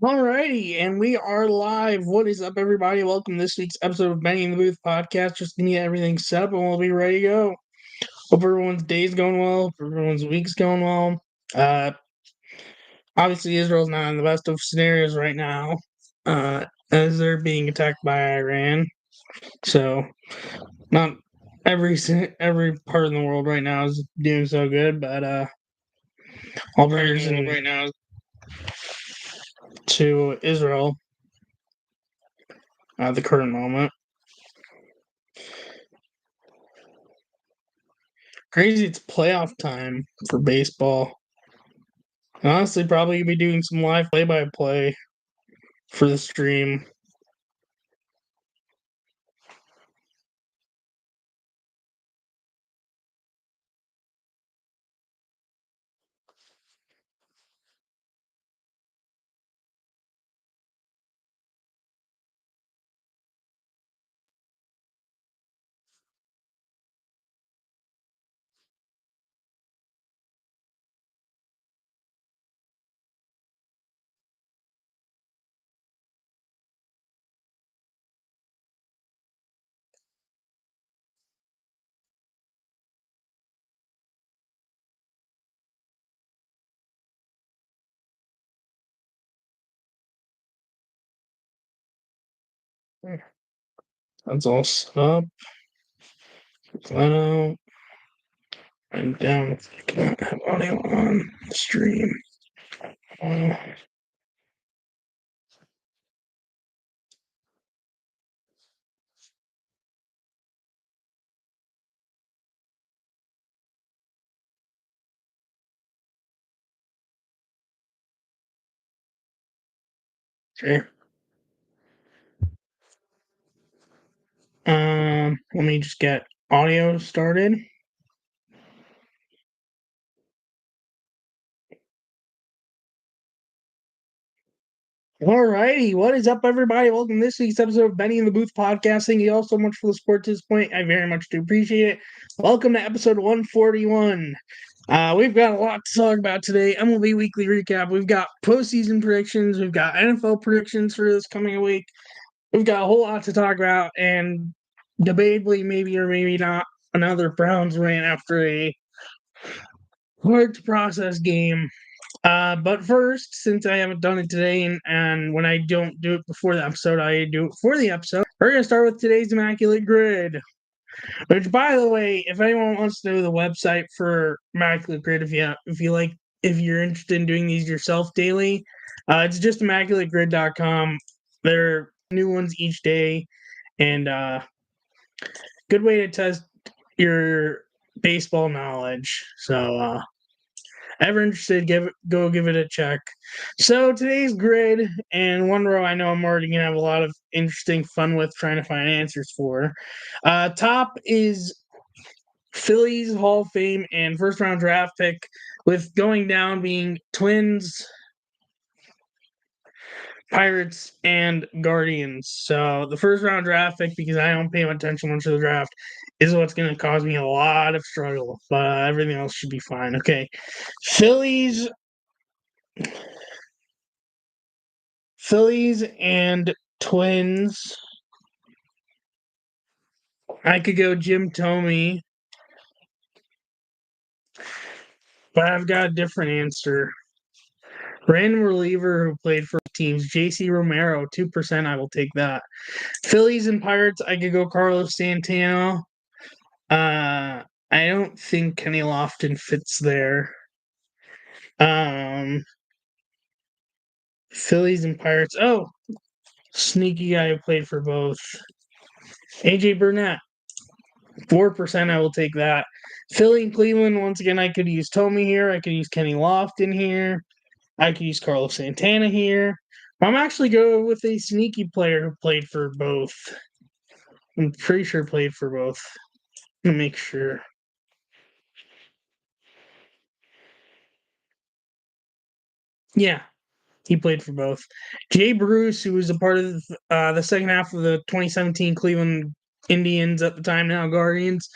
Alrighty, and we are live. What is up, everybody? Welcome to this week's episode of Benny in the Booth podcast. Just gonna get everything set up and we'll be ready to go. Hope everyone's day's going well, hope everyone's week's going well. Uh Obviously Israel's not in the best of scenarios right now, as they're being attacked by Iran. So not every part of the world right now is doing so good, but all prayers right now to Israel at the current moment. Crazy, it's playoff time for baseball. Honestly, probably be doing some live play-by-play for the stream. That's all set up. Flat out. I'm down if I cannot have audio on the stream. Uh, okay. Let me just get audio started. Alrighty, what is up, everybody? Welcome to this week's episode of Benny in the Booth podcast. Thank you all so much for the support to this point. I very much do appreciate it. Welcome to episode 141. We've got a lot to talk about today. MLB weekly recap. We've got postseason predictions. We've got NFL predictions for this coming week. We've got a whole lot to talk about, and debatably, maybe or maybe not, another Browns win after a hard to process game. But first, since I haven't done it today, and when I don't do it before the episode, I do it for the episode. We're gonna start with today's Immaculate Grid. Which, by the way, if anyone wants to know the website for Immaculate Grid, if you're interested in doing these yourself daily, it's just immaculategrid.com. There are new ones each day, and good way to test your baseball knowledge. So, ever interested, go give it a check. So today's grid, and one row I know I'm already gonna have a lot of interesting fun with trying to find answers for. Top is Phillies Hall of Fame and first round draft pick, with going down being Twins, Pirates, and Guardians. So the first round draft pick, because I don't pay much attention much to the draft, is what's going to cause me a lot of struggle. But everything else should be fine. Okay, Phillies and Twins. I could go Jim Thome, but I've got a different answer. Random reliever who played for teams, JC Romero, 2%. I will take that. Phillies and Pirates, I could go Carlos Santana. I don't think Kenny Lofton fits there. Phillies and Pirates. Oh, sneaky guy who played for both. AJ Burnett, 4%. I will take that. Philly and Cleveland, once again, I could use Thome here. I could use Kenny Lofton here. I could use Carlos Santana here. I'm actually going with a sneaky player who played for both. I'm pretty sure played for both. To make sure. Yeah, he played for both. Jay Bruce, who was a part of the second half of the 2017 Cleveland Indians at the time, now Guardians,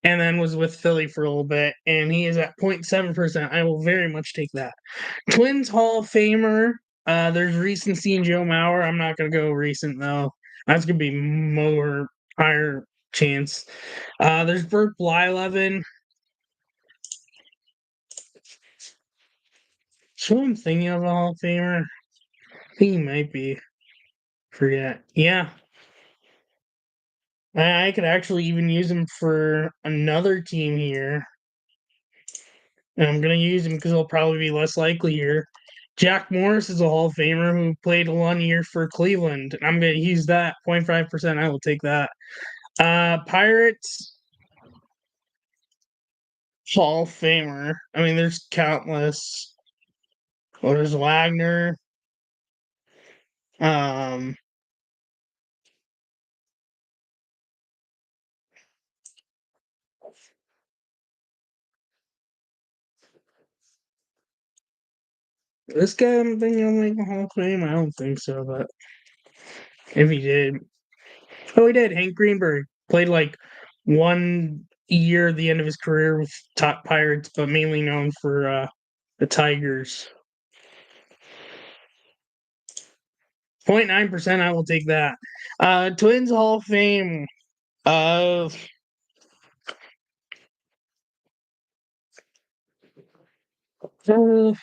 and then was with Philly for a little bit, and he is at 0.7%. I will very much take that. Twins Hall of Famer, There's recency in Joe Mauer. I'm not gonna go recent though. That's gonna be more higher chance. There's Bert Blyleven. So I'm thinking of a Hall of Famer. I think he might be. Forget. Yeah. I could actually even use him for another team here. And I'm gonna use him because he'll probably be less likely here. Jack Morris is a Hall of Famer who played 1 year for Cleveland. And I'm gonna use that 0.5%. I will take that. Pirates Hall of Famer. I mean, there's countless. Well, there's Wagner. Um, this guy, I'm thinking I'll make a Hall of Fame. I don't think so, but if he did, oh, he did. Hank Greenberg played like 1 year at the end of his career with top Pirates, but mainly known for the Tigers. 0.9%. I will take that. Twins Hall of Fame. Uh, who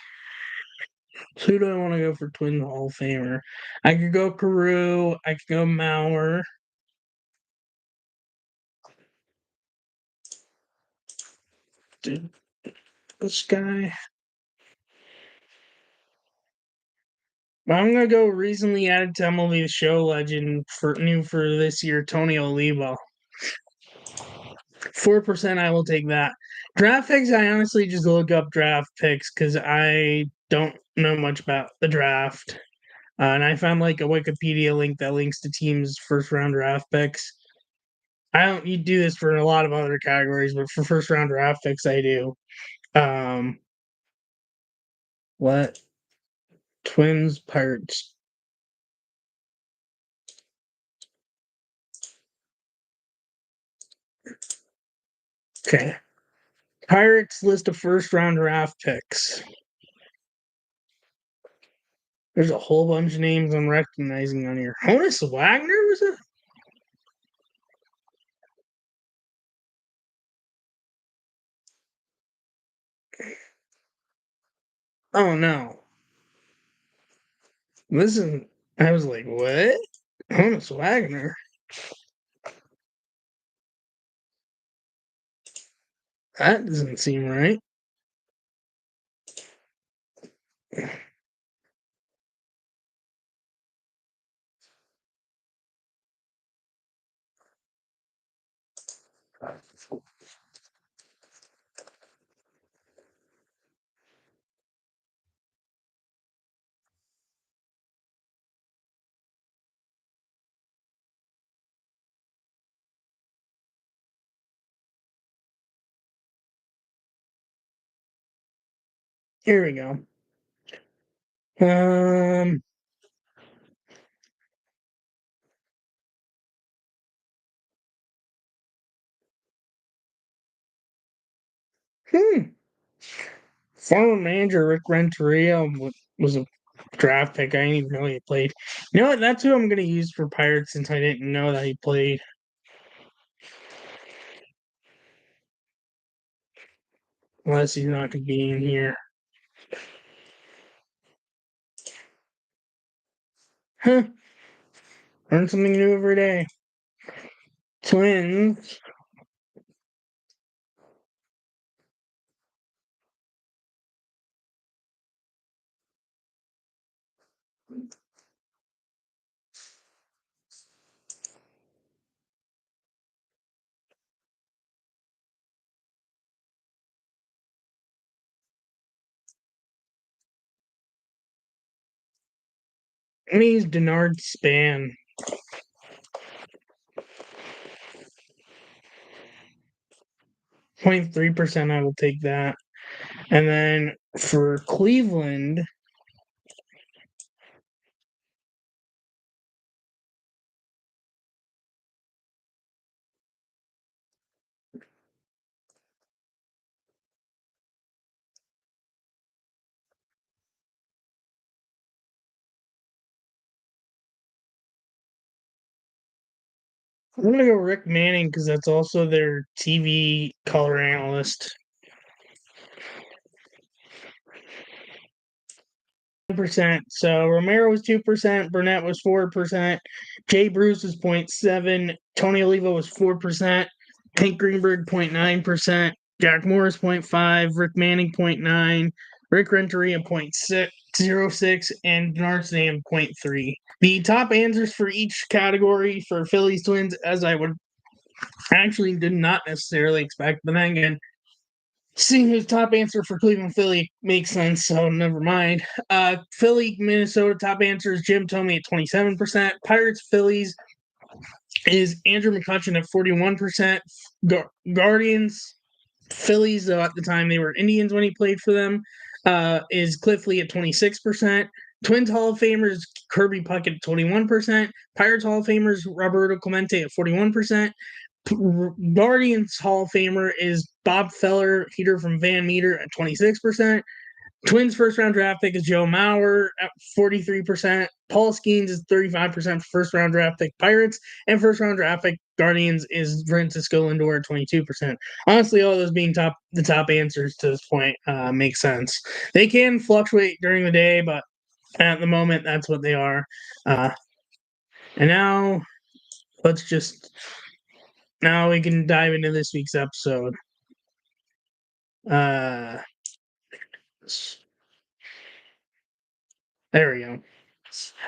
do I want to go for Twins Hall of Famer? I could go Carew. I could go Mauer. Dude, this guy. I'm gonna go recently added to MLB The Show legend for new for this year, Tony Oliva. 4%. I will take that. Draft picks. I honestly just look up draft picks because I don't know much about the draft. And I found like a Wikipedia link that links to teams' first round draft picks. I don't. You do this for a lot of other categories, but for first round draft picks, I do. Um, what Twins Pirates? Okay, Pirates list of first round draft picks. There's a whole bunch of names I'm recognizing on here. Honus Wagner was it? Oh no, this is. I was like, what? Honus Wagner? That doesn't seem right. Here we go. Um, hmm. Former manager Rick Renteria was a draft pick. I didn't even know he played. You know what? That's who I'm going to use for Pirates since I didn't know that he played. Unless he's not going to be in here. Huh. Learn something new every day. Twins. I mean, he's Denard Span. 0.3%. I will take that. And then for Cleveland, I'm gonna go Rick Manning because that's also their TV color analyst. Percent. So Romero was 2%, Burnett was 4%, Jay Bruce was 0.7, Tony Oliva was 4%, Hank Greenberg 0.9%, Jack Morris 0.5, Rick Manning 0.9, Rick Renteria 0.606, and Bernard Sam 0.3. The top answers for each category for Phillies Twins, as I would actually did not necessarily expect, but then again, seeing his top answer for Cleveland Philly makes sense, so never mind. Philly, Minnesota, top answer is Jim Thome at 27%. Pirates, Phillies is Andrew McCutchen at 41%. Guardians, Phillies, though at the time they were Indians when he played for them, is Cliff Lee at 26%. Twins Hall of Famers, Kirby Puckett at 21%. Pirates Hall of Famers, Roberto Clemente at 41%. Guardians Hall of Famer is Bob Feller, hitter from Van Meter at 26%. Twins first round draft pick is Joe Mauer at 43%. Paul Skeens is 35% first round draft pick Pirates. And first round draft pick Guardians is Francisco Lindor at 22%. Honestly, all those being the top answers to this point make sense. They can fluctuate during the day, but at the moment, that's what they are. And now now we can dive into this week's episode. There we go.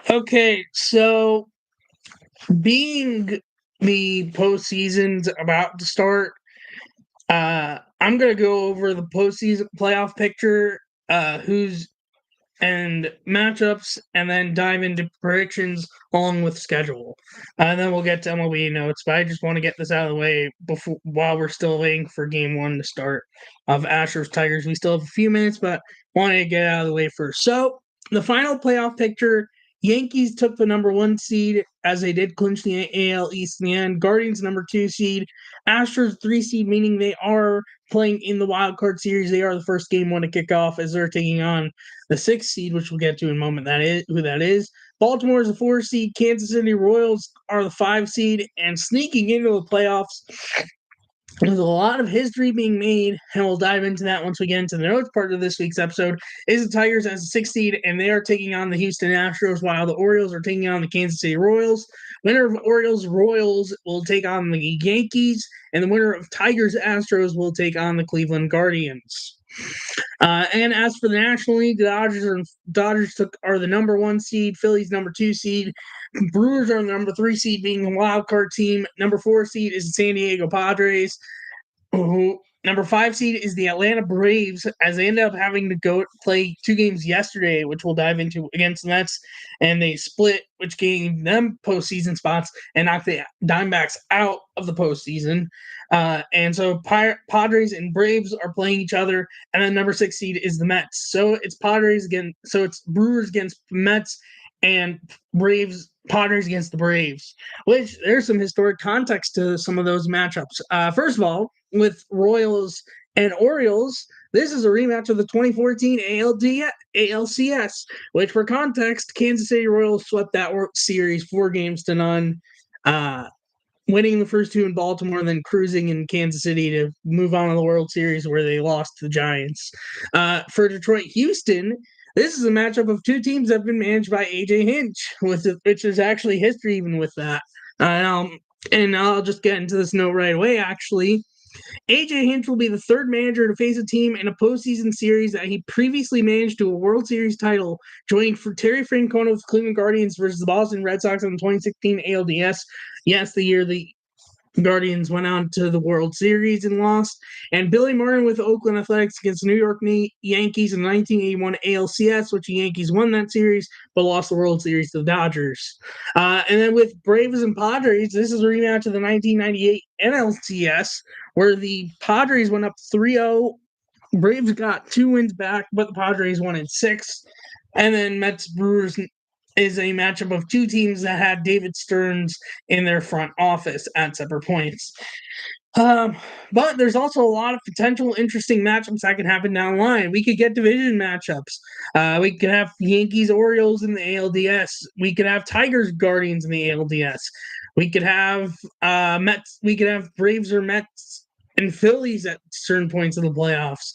Okay, so being the postseason's about to start, I'm gonna go over the postseason playoff picture, and matchups, and then dive into predictions along with schedule. And then we'll get to MLB notes, but I just want to get this out of the way while we're still waiting for game one to start of Astros Tigers. We still have a few minutes, but wanted to get out of the way first. So the final playoff picture, Yankees took the number 1 seed as they did clinch the AL East in the end. Guardians number 2 seed. Astros 3 seed, meaning they are playing in the wild card series. They are the first game one to kick off as they're taking on the 6th seed, which we'll get to in a moment. That is who that is. Baltimore is the 4 seed. Kansas City Royals are the 5 seed, and sneaking into the playoffs. There's a lot of history being made, and we'll dive into that once we get into the notes part of this week's episode, is the Tigers as a 6th seed, and they are taking on the Houston Astros, while the Orioles are taking on the Kansas City Royals. Winner of Orioles-Royals will take on the Yankees, and the winner of Tigers-Astros will take on the Cleveland Guardians. And as for the National League, the Dodgers are the number 1 seed, Phillies number 2 seed, Brewers are the number 3 seed, being a wild card team. Number 4 seed is the San Diego Padres. Number 5 seed is the Atlanta Braves, as they ended up having to go play 2 games yesterday, which we'll dive into, against the Mets, and they split, which gave them postseason spots and knocked the Diamondbacks out of the postseason. And so Padres and Braves are playing each other, and then number 6 seed is the Mets. So it's it's Brewers against Mets and Padres against the Braves, which there's some historic context to some of those matchups. First of all, with Royals and Orioles, this is a rematch of the 2014 ALCS, which for context, Kansas City Royals swept that series 4-0, winning the first 2 in Baltimore and then cruising in Kansas City to move on to the World Series where they lost to the Giants. For Detroit-Houston, this is a matchup of 2 teams that have been managed by A.J. Hinch, which is actually history even with that. And I'll just get into this note right away, actually. A.J. Hinch will be the 3rd manager to face a team in a postseason series that he previously managed to a World Series title, joining for Terry Francona with Cleveland Guardians versus the Boston Red Sox in the 2016 ALDS. Yes, the year the Guardians went on to the World Series and lost. And Billy Martin with Oakland Athletics against the New York Yankees in the 1981 ALCS, which the Yankees won that series, but lost the World Series to the Dodgers. And then with Braves and Padres, this is a rematch of the 1998 NLCS, where the Padres went up 3-0. Braves got 2 wins back, but the Padres won in 6. And then Mets Brewers is a matchup of 2 teams that had David Stearns in their front office at separate points. Um, but there's also a lot of potential interesting matchups that can happen down the line. We could get division matchups. We could have Yankees Orioles in the ALDS. We could have Tigers Guardians in the ALDS. We could have Mets. We could have Braves or Mets and Phillies at certain points of the playoffs.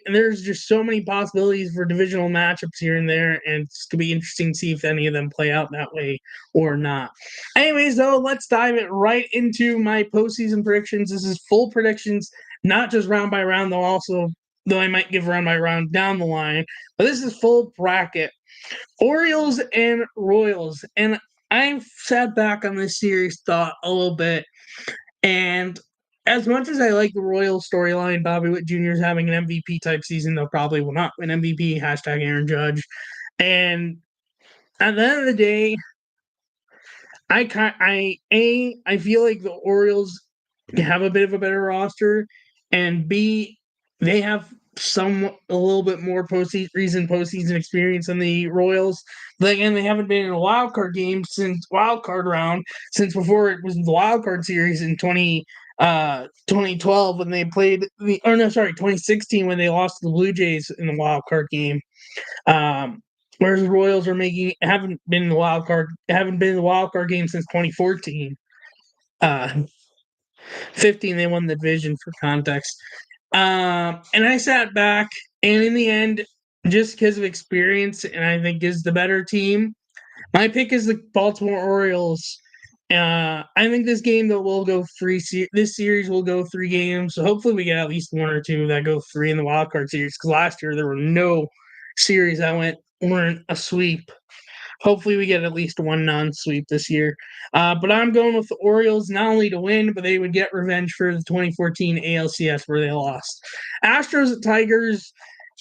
There's just so many possibilities for divisional matchups here and there, and it's gonna be interesting to see if any of them play out that way or not. Anyways, though, let's dive it right into my postseason predictions. This is full predictions, not just round by round, though I might give round by round down the line. But this is full bracket. Orioles and Royals. And I've sat back on this series, thought a little bit, and as much as I like the Royals storyline, Bobby Witt Jr. is having an MVP type season, they'll probably will not win MVP, hashtag Aaron Judge. And at the end of the day, I feel like the Orioles have a bit of a better roster, and B, they have a little bit more postseason experience than the Royals. But again, they haven't been in a wild card game since wild card round since before it was the wild card series in 2012 when they played 2016 when they lost to the Blue Jays in the wild card game. Whereas the Royals haven't been in the wild card game since 2014. 15 they won the division for context. And I sat back, and in the end, just because of experience, and I think is the better team, my pick is the Baltimore Orioles. I think this game though will go this series will go 3 games, so hopefully we get at least 1 or 2 that go 3 in the wild card series. Because last year there were no series that weren't a sweep. Hopefully we get at least 1 non-sweep this year. But I'm going with the Orioles not only to win, but they would get revenge for the 2014 ALCS where they lost. Astros at Tigers.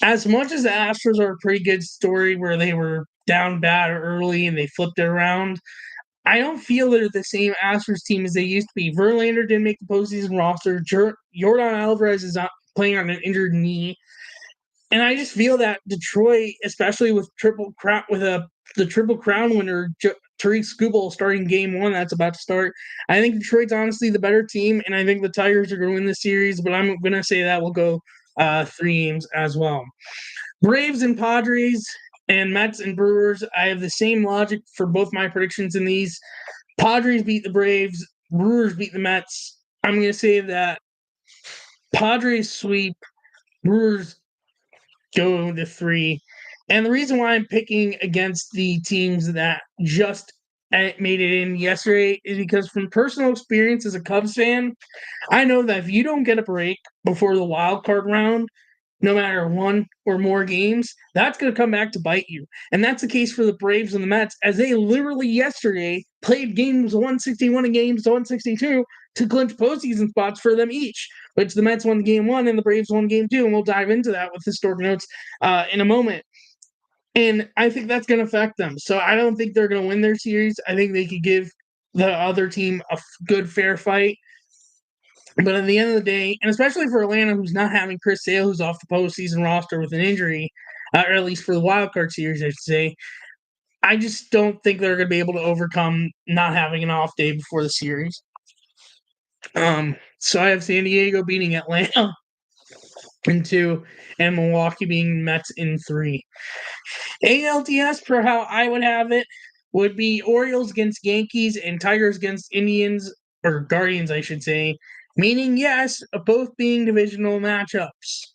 As much as the Astros are a pretty good story where they were down bad early and they flipped it around, I don't feel they're the same Astros team as they used to be. Verlander didn't make the postseason roster. Yordan Alvarez is not playing on an injured knee. And I just feel that Detroit, especially with the Triple Crown winner, Tariq Skubal, starting game 1 that's about to start, I think Detroit's honestly the better team, and I think the Tigers are going to win the series, but I'm going to say that will go 3 games as well. Braves and Padres and Mets and Brewers, I have the same logic for both my predictions in these. Padres beat the Braves, Brewers beat the Mets. I'm going to say that Padres sweep, Brewers go to 3. And the reason why I'm picking against the teams that just made it in yesterday is because from personal experience as a Cubs fan, I know that if you don't get a break before the wild card round, no matter 1 or more games, that's going to come back to bite you. And that's the case for the Braves and the Mets, as they literally yesterday played games 161 and games 162 to clinch postseason spots for them each, which the Mets won game 1 and the Braves won game 2. And we'll dive into that with historic notes in a moment. And I think that's going to affect them. So I don't think they're going to win their series. I think they could give the other team a good, fair fight. But at the end of the day, and especially for Atlanta, who's not having Chris Sale, who's off the postseason roster with an injury, or at least for the wild card series, I should say, I just don't think they're going to be able to overcome not having an off day before the series. So I have San Diego beating Atlanta in 2, and Milwaukee beating Mets in 3. ALDS, for how I would have it, would be Orioles against Yankees and Tigers against Indians, or Guardians, I should say. Meaning, yes, both being divisional matchups.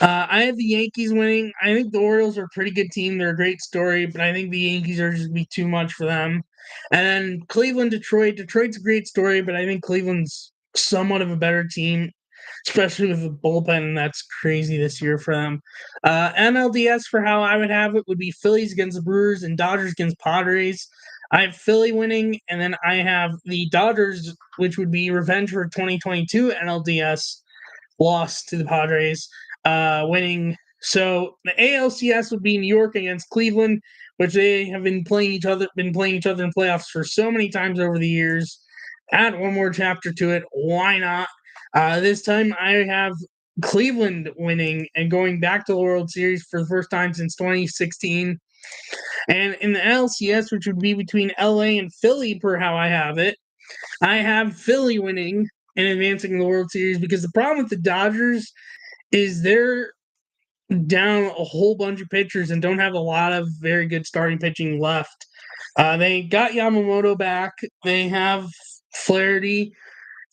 I have the Yankees winning. I think the Orioles are a pretty good team. They're a great story, but I think the Yankees are just be too much for them. And then Cleveland, Detroit. Detroit's a great story, but I think Cleveland's somewhat of a better team, especially with the bullpen. That's crazy this year for them. NLDS, for how I would have it, would be Phillies against the Brewers and Dodgers against Padres. I have Philly winning, and then I have the Dodgers, which would be revenge for 2022 NLDS loss to the Padres, winning. So the ALCS would be New York against Cleveland, which they have been playing each other in playoffs for so many times over the years. Add one more chapter to it. Why not? This time I have Cleveland winning and going back to the World Series for the first time since 2016. And in the LCS, which would be between LA and Philly, per how I have it, I have Philly winning and advancing in the World Series because the problem with the Dodgers is they're down a whole bunch of pitchers and don't have a lot of very good starting pitching left. They got Yamamoto back. They have Flaherty,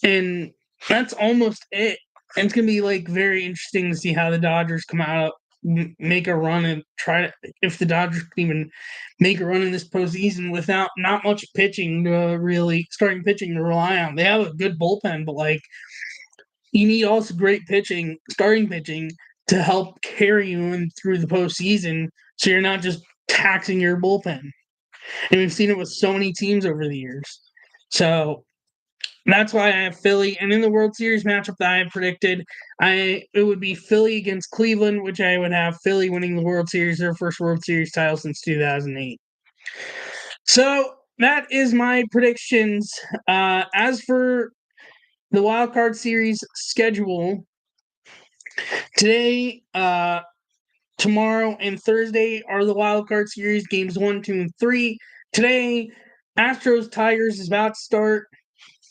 and that's almost it. And it's gonna be like very interesting to see how the Dodgers come out, make a run, and try to if the Dodgers can even make a run in this postseason without not much pitching, really starting pitching to rely on. They have a good bullpen, but like you need also great pitching, starting pitching to help carry you in through the postseason, so you're not just taxing your bullpen. And we've seen it with so many teams over the years. So that's why I have Philly. And in the World Series matchup that I have predicted, it would be Philly against Cleveland, which I would have Philly winning the World Series, their first World Series title since 2008. So that is my predictions. As for the wild card series schedule, today, tomorrow, and Thursday are the wild card series games 1, 2, and 3. Today, Astros Tigers is about to start.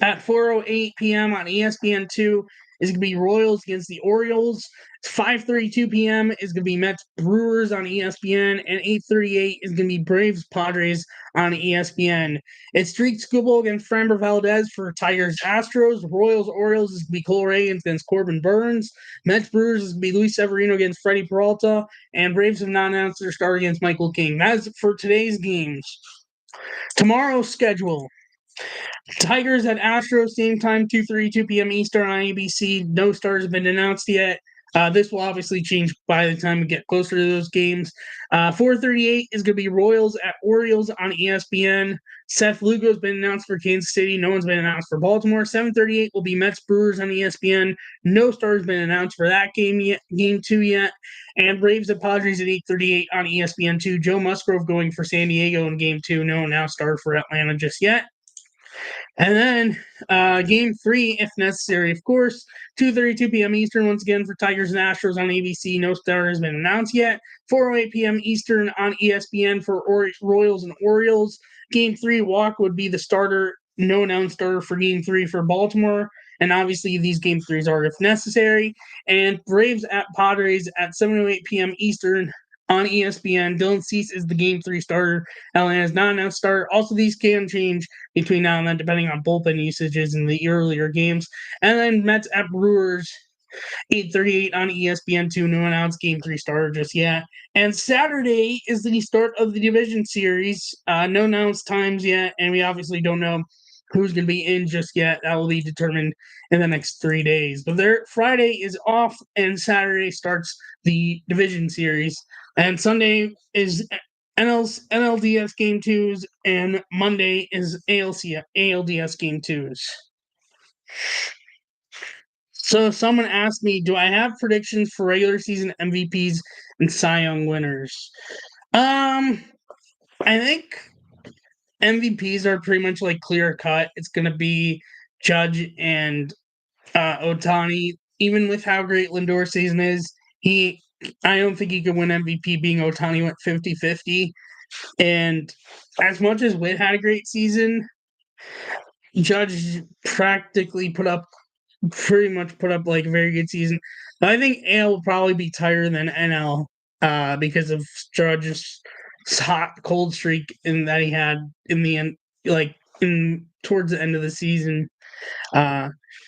At 4:08 p.m. on ESPN2 is going to be Royals against the Orioles. 5:32 p.m. is going to be Mets Brewers on ESPN, and 8:38 is going to be Braves Padres on ESPN. It's Streak Skubal against Framber Valdez for Tigers Astros. Royals Orioles is going to be Cole Reagans against Corbin Burns. Mets Brewers is going to be Luis Severino against Freddie Peralta, and Braves have not announced their start against Michael King. That is for today's games. Tomorrow's schedule. Tigers at Astros, same time, 2:32 p.m. Eastern on ABC. No stars have been announced yet. This will obviously change by the time we get closer to those games. 4:38 is going to be Royals at Orioles on ESPN. Seth Lugo's been announced for Kansas City. No one's been announced for Baltimore. 7:38 will be Mets Brewers on ESPN. No stars been announced for that game yet, game 2 yet. And Braves at Padres at 8:38 on ESPN2. Joe Musgrove going for San Diego in game 2. No announced star for Atlanta just yet. And then game 3, if necessary, of course, 2:32 p.m. Eastern, once again, for Tigers and Astros on ABC. No star has been announced yet. 4:08 p.m. Eastern on ESPN for Royals and Orioles. Game 3, walk would be the starter, no announced starter for game 3 for Baltimore. And obviously, these game 3s are if necessary. And Braves at Padres at 7:08 p.m. Eastern on ESPN. Dylan Cease is the game 3 starter. Atlanta is not announced starter. Also, these can change between now and then, depending on bullpen usages in the earlier games. And then Mets at Brewers, 8:38 on ESPN2. No announced game 3 starter just yet. And Saturday is the start of the division series. No announced times yet, and we obviously don't know who's going to be in just yet. That will be determined in the next 3 days. But Friday is off, and Saturday starts the division series. And Sunday is NLDS game 2s, and Monday is ALDS game 2s. So someone asked me, do I have predictions for regular season MVPs and Cy Young winners? I think MVPs are pretty much like clear cut. It's gonna be Judge and Ohtani. Even with how great Lindor's season is, I don't think he could win MVP being Ohtani went 50-50. And as much as Witt had a great season, Judge practically pretty much put up like a very good season. But I think AL will probably be tighter than NL because of Judge's hot cold streak that he had in the end, like towards the end of the season.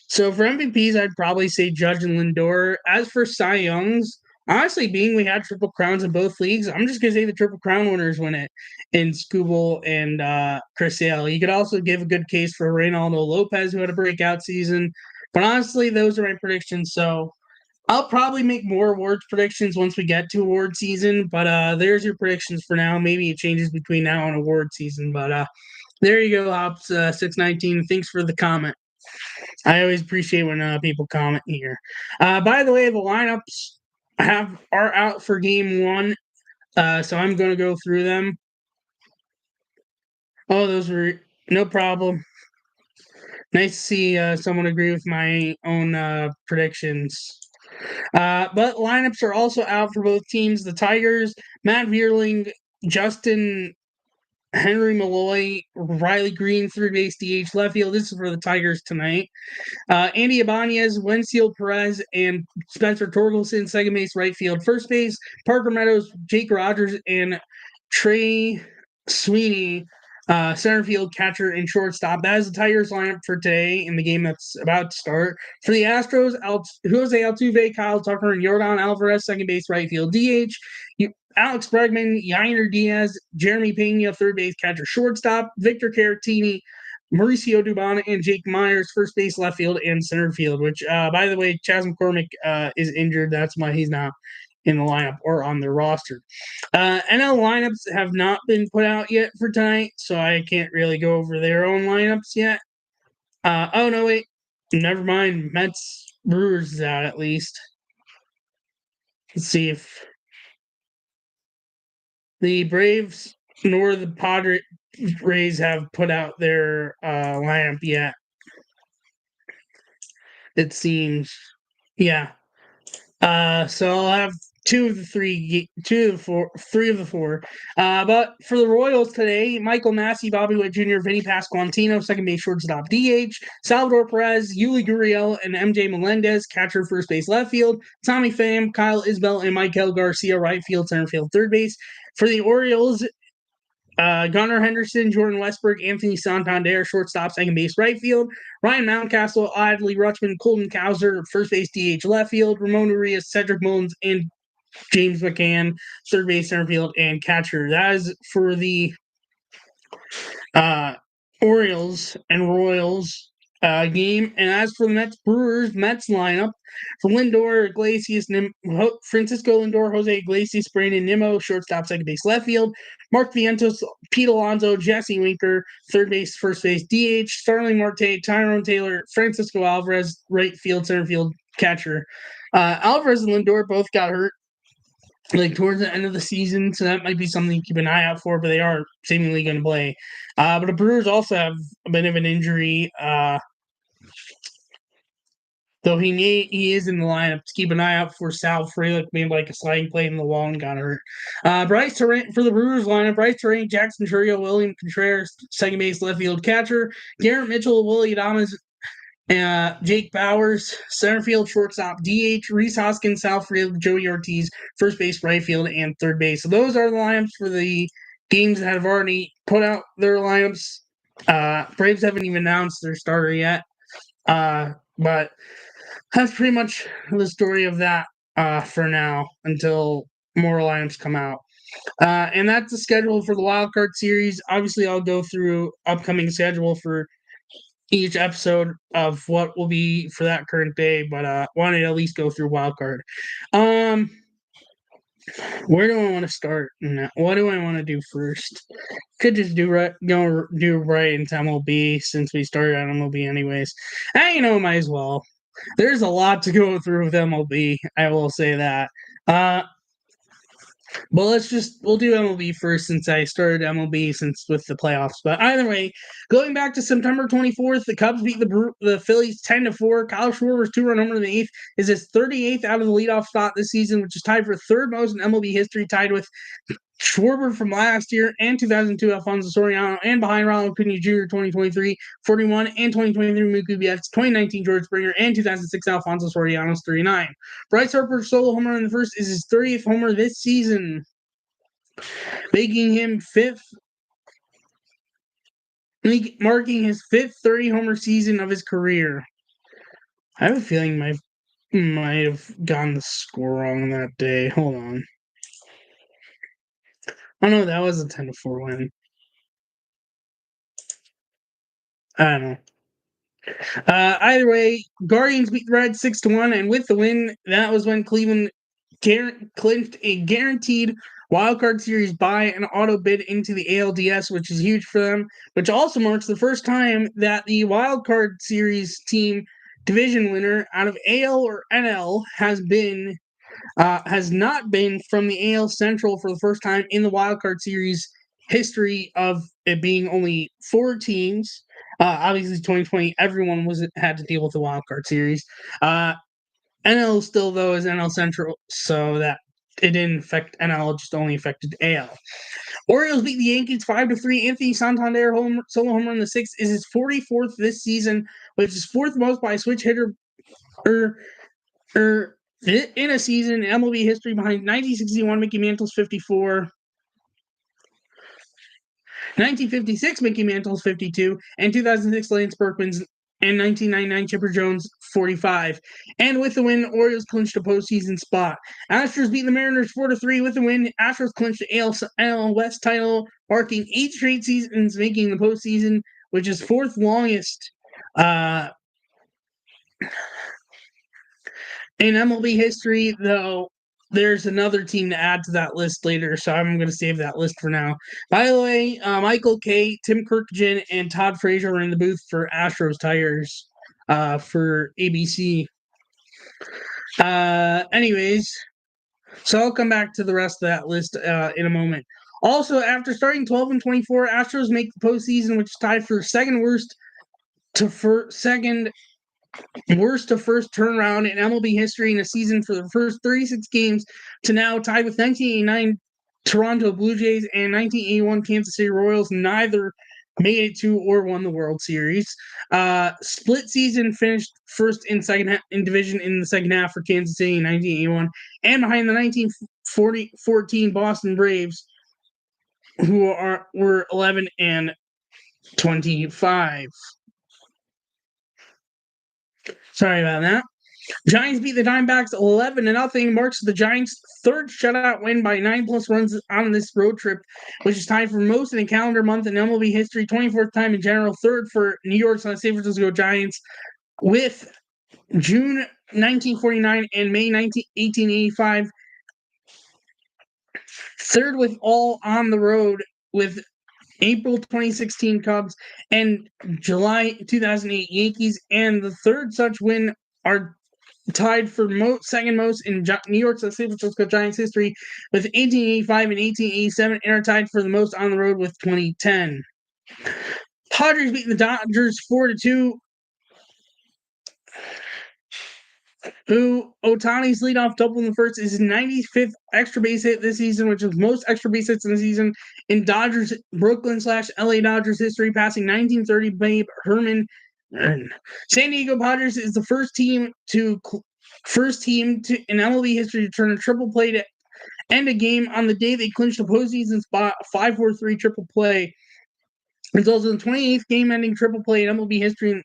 So for MVPs, I'd probably say Judge and Lindor. As for Cy Youngs, honestly, being we had triple crowns in both leagues, I'm just gonna say the triple crown winners win it in Skubal and Chris Sale. You could also give a good case for Reynaldo Lopez, who had a breakout season. But honestly, those are my predictions. So I'll probably make more awards predictions once we get to award season. But there's your predictions for now. Maybe it changes between now and award season. But there you go, Hops 619. Thanks for the comment. I always appreciate when people comment here. By the way, the lineups are out for game 1, so I'm going to go through them. Oh, those were no problem. Nice to see someone agree with my own predictions. But lineups are also out for both teams. The Tigers, Matt Vierling, Justin Henry Malloy, Riley Green, third base, DH, left field. This is for the Tigers tonight. Andy Ibanez, Wensiel Perez, and Spencer Torkelson, second base, right field, first base. Parker Meadows, Jake Rogers, and Trey Sweeney, center field, catcher, and shortstop. That is the Tigers lineup for today in the game that's about to start. For the Astros, Jose Altuve, Kyle Tucker, and Yordan Alvarez, second base, right field, DH. Alex Bregman, Yainer Diaz, Jeremy Pena, third base, catcher, shortstop. Victor Caratini, Mauricio Dubon, and Jake Myers, first base, left field, and center field, which, by the way, Chas McCormick is injured. That's why he's not in the lineup or on their roster. NL lineups have not been put out yet for tonight, so I can't really go over their own lineups yet. Oh, no, wait. Never mind. Mets Brewers is out at least. Let's see if the Braves nor the Padres have put out their lineup yet. It seems. Yeah. So I'll have three of the four. But for the Royals today, Michael Massey, Bobby Witt Jr., Vinny Pasquantino, second base, shortstop, DH, Salvador Perez, Yuli Gurriel, and MJ Melendez, catcher, first base, left field, Tommy Pham, Kyle Isbell, and Michael Garcia, right field, center field, third base. For the Orioles, Gunnar Henderson, Jordan Westbrook, Anthony Santander, shortstop, second base, right field. Ryan Mountcastle, Adley Rutschman, Colton Cowser, first base, DH, left field. Ramon Urias, Cedric Mullins, and James McCann, third base, center field, and catcher. That is for the Orioles and Royals game. And as for the Mets Brewers, Mets lineup, for Lindor, Iglesias, Francisco Lindor, Jose Iglesias, Brandon Nimmo, shortstop, second base, left field. Mark Vientos, Pete Alonso, Jesse Winker, third base, first base, DH. Starling Marte, Tyrone Taylor, Francisco Alvarez, right field, center field, catcher. Alvarez and Lindor both got hurt towards the end of the season, so that might be something to keep an eye out for, but they are seemingly going to play. But the Brewers also have a bit of an injury, though he is in the lineup. To keep an eye out for Sal Frelick, made a sliding play in the wall and got hurt. Bryce Terrain for the Brewers lineup, Bryce Terrain, Jackson Chourio, William Contreras, second base, left field, catcher, Garrett Mitchell, Willie Adames, Jake Bowers, center field, shortstop, DH, Rhys Hoskins, Sal Frelick, Joey Ortiz, first base, right field, and third base. So those are the lineups for the games that have already put out their lineups. Braves haven't even announced their starter yet. But that's pretty much the story of that for now until more lineups come out. And that's the schedule for the wild card series. Obviously, I'll go through upcoming schedule for each episode of what will be for that current day, but wanted to at least go through wild card. Where do I want to start? What do I want to do first? Could just do right into MLB since we started on MLB anyways. Might as well. There's a lot to go through with MLB. I will say that. But we'll do MLB first since I started MLB with the playoffs. But either way, going back to September 24th, the Cubs beat the Phillies 10-4. Kyle Schwarber's 2-run homer in the eighth is his 38th out of the leadoff spot this season, which is tied for third most in MLB history, tied with Schwarber from last year and 2002 Alfonso Soriano, and behind Ronald Acuna Jr. 2023 41 and 2023 Mookie Betts, 2019 George Springer, and 2006 Alfonso Soriano's 39. Bryce Harper's solo homer in the first is his 30th homer this season, marking his fifth 30-homer season of his career. I have a feeling I might have gotten the score wrong that day. Hold on. Oh, no, that was a 10-4 win. I don't know. Either way, Guardians beat the Reds 6-1, and with the win, that was when Cleveland clinched a guaranteed wildcard series bye and auto bid into the ALDS, which is huge for them, which also marks the first time that the wildcard series team division winner out of AL or NL has not been from the AL Central for the first time in the wildcard series history of it being only 4 teams. Obviously, 2020, everyone had to deal with the wildcard series. NL still, though, is NL Central, so that it didn't affect NL, it just only affected AL. Orioles beat the Yankees 5-3. Anthony Santander solo home run in the sixth is his 44th this season, which is fourth most by a switch hitter in a season in MLB history, behind 1961 Mickey Mantle's 54, 1956 Mickey Mantle's 52, and 2006 Lance Berkman's and 1999 Chipper Jones 45. And with the win, Orioles clinched a postseason spot. Astros beat the Mariners 4-3 with the win. Astros clinched the AL West title, marking 8 straight seasons making the postseason, which is fourth longest in MLB history, though. There's another team to add to that list later, so I'm going to save that list for now. By the way, Michael Kay, Tim Kirkjian, and Todd Frazier are in the booth for Astros Tires for ABC. Anyways, so I'll come back to the rest of that list in a moment. Also, after starting 12-24, Astros make the postseason, which is tied for second worst to first turnaround in MLB history in a season for the first 36 games, to now tied with 1989 Toronto Blue Jays and 1981 Kansas City Royals. Neither made it to or won the World Series. Split season, finished first in division in the second half for Kansas City in 1981, and behind the 1914 Boston Braves, who were 11-25. Sorry about that. Giants beat the Diamondbacks 11-0. Marks the Giants' third shutout win by 9+ runs on this road trip, which is tied for most in a calendar month in MLB history, 24th time in general, third for New York's San Francisco Giants, with June 1949 and May 1885, third with all on the road with April 2016 Cubs and July 2008 Yankees, and the third such win are tied for second most in New York's San Francisco Giants history with 1885 and 1887, and are tied for the most on the road with 2010. Padres beat the Dodgers 4-2. Ohtani's leadoff double in the first is his 95th extra base hit this season, which is most extra base hits in the season in Brooklyn/LA Dodgers history, passing 1930 Babe Herman. San Diego Padres is the first team in MLB history to turn a triple play to end a game on the day they clinched a postseason spot, a 5-4-3 triple play. It's also the 28th game-ending triple play in MLB history,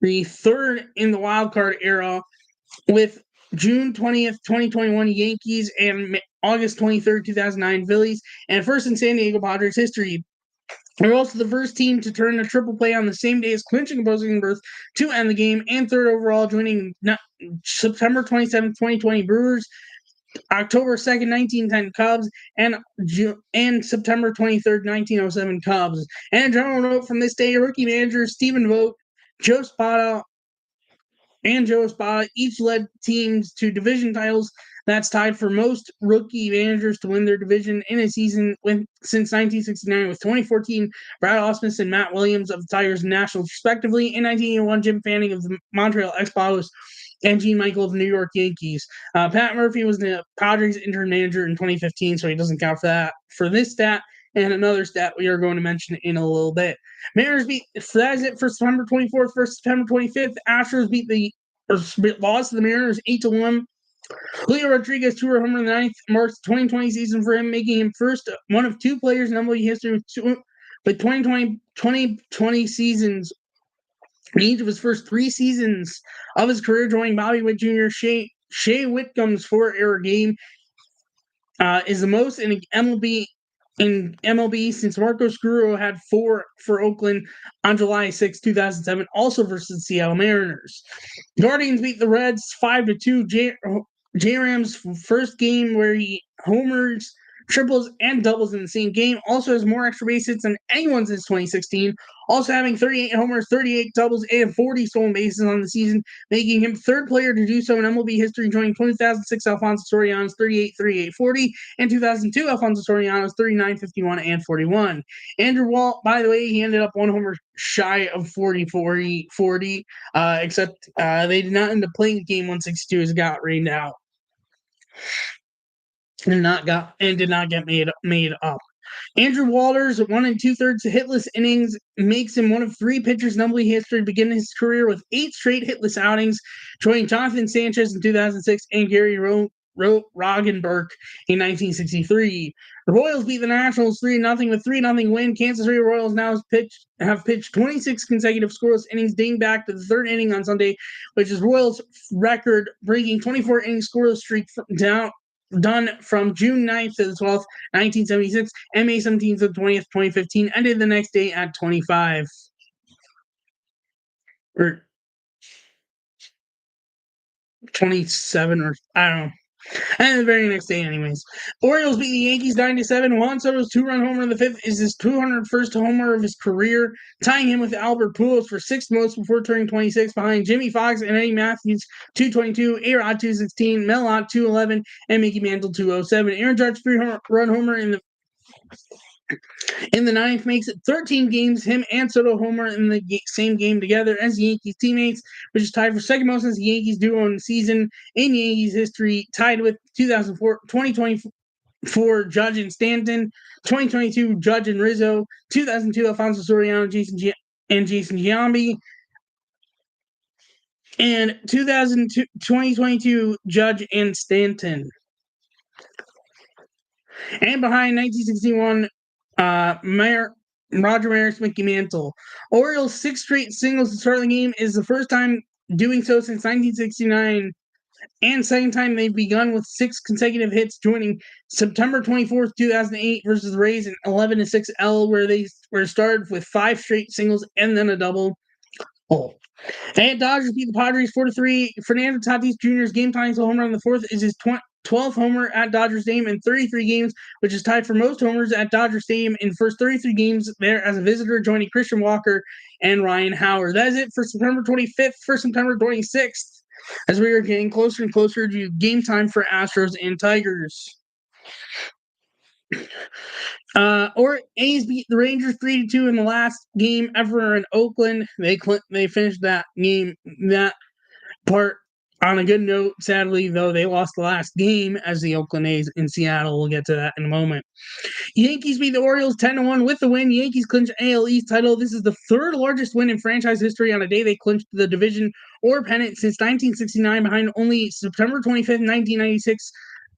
the third in the wild card era, with June 20th, 2021 Yankees and August 23rd, 2009 Phillies, and first in San Diego Padres history. They're also the first team to turn a triple play on the same day as clinching a postseason berth to end the game, and third overall, joining September 27th, 2020 Brewers, October 2nd, 1910 Cubs, and September 23rd, 1907 Cubs. And a general note from this day, rookie managers Stephen Vogt, Joe Spada each led teams to division titles. That's tied for most rookie managers to win their division in a season since 1969, with 2014 Brad Ausmus and Matt Williams of the Tigers and Nationals, respectively. In 1981, Jim Fanning of the Montreal Expos and Gene Michael of the New York Yankees. Pat Murphy was the Padres interim manager in 2015, so he doesn't count for this stat. And another stat we are going to mention in a little bit. Mariners that is it for September 24th versus September 25th. Astros lost to the Mariners 8-1. Julio Rodriguez, two-run homer in the ninth, marks the 2020 season for him, making him first one of two players in MLB history with 2020 seasons. In each of his first 3 seasons of his career, joining Bobby Witt Jr., Shea Whitcomb's 4-error game is the most in MLB since Marcos Guerrero had 4 for Oakland on July 6, 2007, also versus the Seattle Mariners. Guardians beat the Reds 5-2. J-Ram's first game where he homers, triples, and doubles in the same game. Also has more extra base hits than anyone since 2016. Also having 38 homers, 38 doubles, and 40 stolen bases on the season, making him third player to do so in MLB history, joining 2006 Alfonso Soriano's 38, 38, 40, and 2002 Alfonso Soriano's 39, 51, and 41. Andrew Walt, by the way, he ended up 1 homer shy of 40, except they did not end up playing the game 162 as it got rained out. did not get made up. Andrew Walters, 1 2/3 hitless innings, makes him one of 3 pitchers in MLB history to begin his career with 8 straight hitless outings, joining Jonathan Sanchez in 2006 and Gary Roggenberg in 1963. The Royals beat the Nationals 3-0 with 3-0 win. Kansas City Royals now have pitched 26 consecutive scoreless innings dating back to the 3rd inning on Sunday, which is Royals' record-breaking 24-inning scoreless streak done from June 9th to the 12th, 1976, and May 17th to the 20th, 2015, ended the next day at 25. Or 27, or I don't know. And the very next day, anyways. Orioles beat the Yankees 9-7. Juan Soto's 2-run homer in the 5th is his 201st homer of his career, tying him with Albert Pujols for 6th most before turning 26, behind Jimmy Fox and Eddie Matthews 222, A-Rod 216, Mel Ott 211, and Mickey Mantle 207. Aaron Judge 3-run homer in the 9th makes it 13 games, him and Soto homer in the same game together as the Yankees teammates, which is tied for second most since the Yankees duo in the season in Yankees history, tied with 2024 Judge and Stanton, 2022 Judge and Rizzo, 2002 Alfonso Soriano, Jason Giambi, and 2022 Judge and Stanton. And behind 1961 Roger Maris, Mickey Mantle. Orioles' 6 straight singles to start the game is the first time doing so since 1969, and second time they've begun with 6 consecutive hits, joining September 24th, 2008 versus the Rays in 11-6 L, where they were started with 5 straight singles and then a double. And Dodgers beat the Padres 4-3. Fernando Tatis Jr.'s game-tying home run in the 4th is his 12th homer at Dodger Stadium in 33 games, which is tied for most homers at Dodger Stadium in the first 33 games there as a visitor, joining Christian Walker and Ryan Howard. That is it for September 25th. For September 26th, as we are getting closer and closer to game time for Astros and Tigers. A's beat the Rangers 3-2 in the last game ever in Oakland. They finished that game, that part, on a good note. Sadly, though, they lost the last game as the Oakland A's in Seattle. We'll get to that in a moment. Yankees beat the Orioles 10-1 with the win. Yankees clinch AL East title. This is the 3rd largest win in franchise history on a day they clinched the division or pennant since 1969, behind only September 25th, 1996.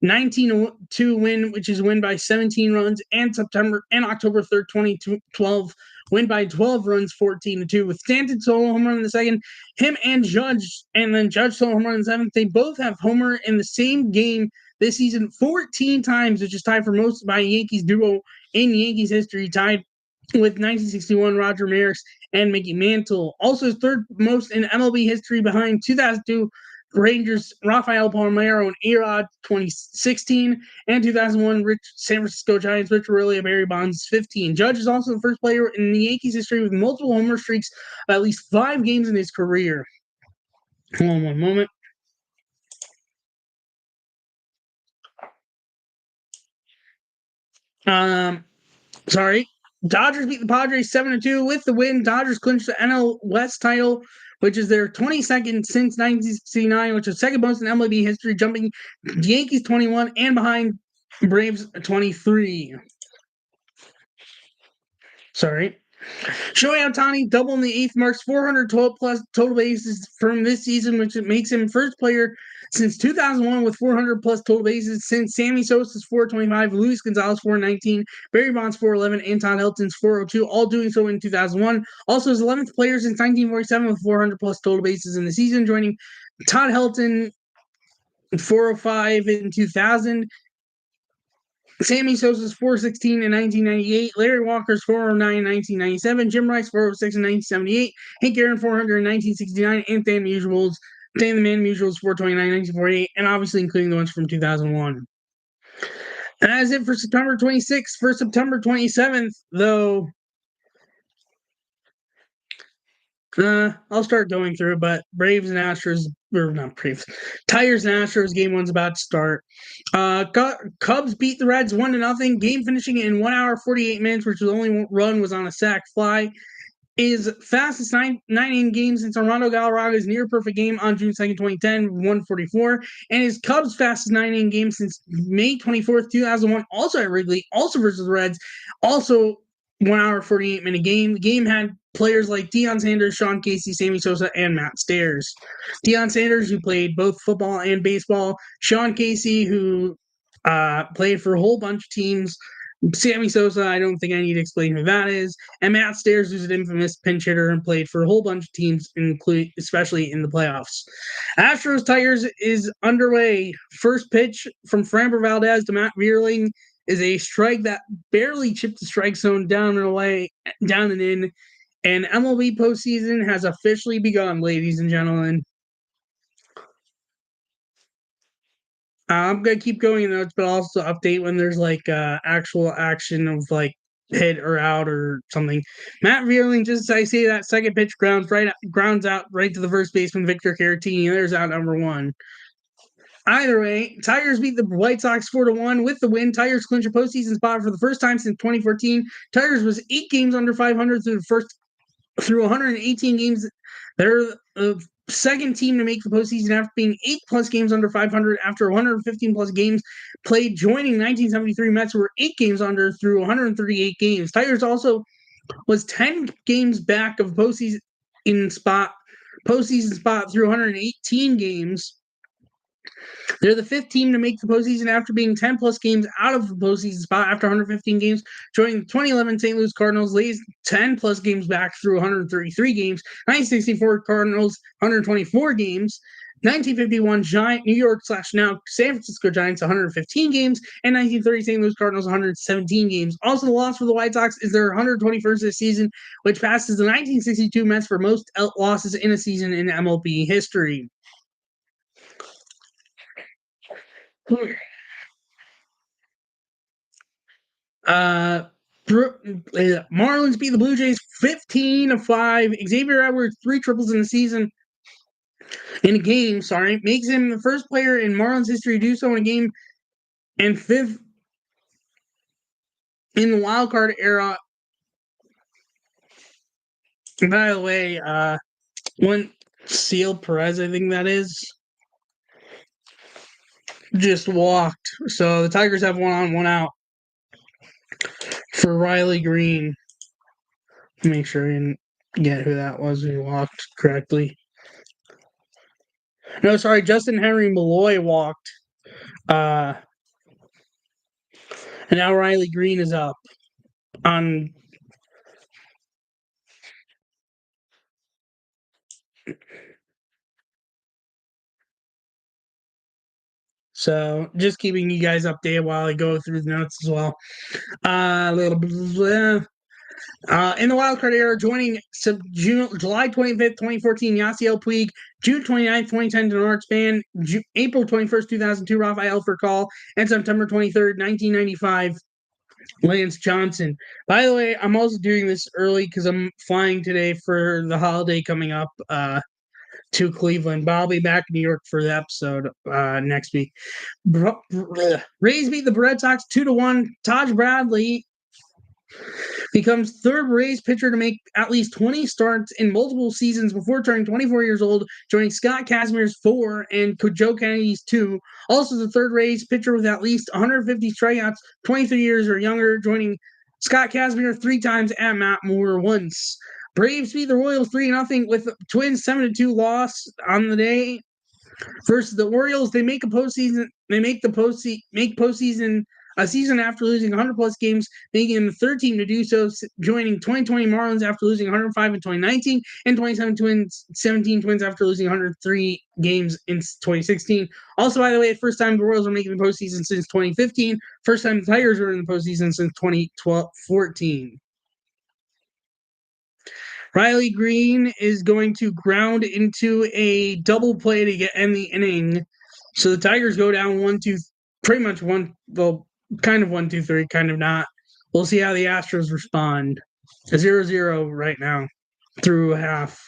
19-2 win, which is win by 17 runs, and October 3rd, 2012 win by 12 runs, 14-2, with Stanton solo home run in the 2nd, him and Judge, and then Judge solo home run in the 7th. They both have homer in the same game this season 14 times, which is tied for most by a Yankees duo in Yankees history, tied with 1961 Roger Maris and Mickey Mantle. Also 3rd most in MLB history, behind 2002 Rangers Rafael Palmeiro and A-Rod 2016, and 2001 San Francisco Giants Rich Aurelio Barry Bonds 15. Judge is also the first player in the Yankees history with multiple homer streaks of at least 5 games in his career. Hold on one moment. Dodgers beat the Padres 7-2 with the win. Dodgers clinched the NL West title, which is their 22nd since 1969, which is second most in MLB history, jumping Yankees 21 and behind Braves 23. Shohei Ohtani double in the 8th, marks 412 plus total bases from this season, which makes him first player since 2001 with 400 plus total bases, since Sammy Sosa's 425, Luis Gonzalez 419, Barry Bonds 411, and Todd Helton's 402, all doing so in 2001. Also his 11th player since 1947 with 400 plus total bases in the season, joining Todd Helton 405 in 2000. Sammy Sosa's 416 in 1998, Larry Walker's 409 in 1997, Jim Rice 406 in 1978, Hank Aaron 400 in 1969, and Dan the Man Musial's 429 in 1948, and obviously including the ones from 2001. And that is it for September 26th. For September 27th, though, I'll start going through it, but Tigers and Astros game 1's about to start. Cubs beat the Reds 1-0, game finishing in 1 hour 48 minutes, which the only run was on a sac fly. His fastest nine-inning game since Armando Galarraga's near-perfect game on June 2nd, 2010, 144. And his Cubs' fastest nine-inning game since May 24th, 2001, also at Wrigley, also versus the Reds, also 1 hour, 48-minute game. The game had players like Deion Sanders, Sean Casey, Sammy Sosa, and Matt Stairs. Deion Sanders, who played both football and baseball. Sean Casey, who played for a whole bunch of teams. Sammy Sosa, I don't think I need to explain who that is. And Matt Stairs, who's an infamous pinch hitter and played for a whole bunch of teams, especially in the playoffs. Astros Tigers is underway. First pitch from Framber Valdez to Matt Vierling is a strike that barely chipped the strike zone down and in. And MLB postseason has officially begun, ladies and gentlemen. I'm gonna keep going in notes, but also update when there's like actual action of like hit or out or something. Matt Vierling, just as I say that second pitch grounds out right to the first baseman Victor Caratini. There's out number one. Either way, Tigers beat the White Sox 4-1 with the win. Tigers clinch a postseason spot for the first time since 2014. Tigers was 8 games under 500 through 118 games. They're the second team to make the postseason after being 8+ games under 500 after 115+ games played, joining 1973 Mets, who were 8 games under through 138 games. Tigers also was 10 games back of postseason spot through 118 games. They're the 5th team to make the postseason after being 10+ games out of the postseason spot after 115 games, joining the 2011 St. Louis Cardinals, lays 10+ games back through 133 games, 1964 Cardinals, 124 games, 1951 New York/now San Francisco Giants, 115 games, and 1930 St. Louis Cardinals, 117 games. Also, the loss for the White Sox is their 121st this season, which passes the 1962 Mets for most losses in a season in MLB history. Marlins beat the Blue Jays 15-5. Xavier Edwards 3 triples in a game, makes him the first player in Marlins history to do so in a game, and 5th in the wild card era. And by the way, when Seal Perez, I think that is, just walked. So the Tigers have 1 on, 1 out for Riley Green. Make sure I didn't get who that was who walked correctly. No, sorry, Justin Henry Malloy walked. And now Riley Green is up on. So just keeping you guys updated while I go through the notes as well. In the wildcard era, joining July 25th, 2014, Yasiel Puig, June 29th, 2010, Denard Span, April 21st, 2002, Rafael Furcal, and September 23rd, 1995, Lance Johnson. By the way, I'm also doing this early because I'm flying today for the holiday coming up to Cleveland, but I'll be back in New York for the episode next week. Rays beat the Red Sox 2-1. Taj Bradley becomes 3rd Rays pitcher to make at least 20 starts in multiple seasons before turning 24 years old, joining Scott Kazmir's 4 and Joe Kennedy's 2. Also the 3rd Rays pitcher with at least 150 strikeouts, 23 years or younger, joining Scott Kazmir 3 times and Matt Moore once. Braves beat the Royals 3-0 with Twins 7-2 loss on the day. Versus the Orioles, they make postseason a season after losing 100+ games, making them the 3rd team to do so, joining 2020 Marlins after losing 105 in 2019, and 2017 Twins after losing 103 games in 2016. Also, by the way, first time the Royals are making the postseason since 2015. First time the Tigers were in the postseason since 2014. Riley Green is going to ground into a double play to end the inning. So the Tigers go down 1-2, pretty much 1, well, kind of 1-2-3, kind of not. We'll see how the Astros respond. 0-0 right now through half.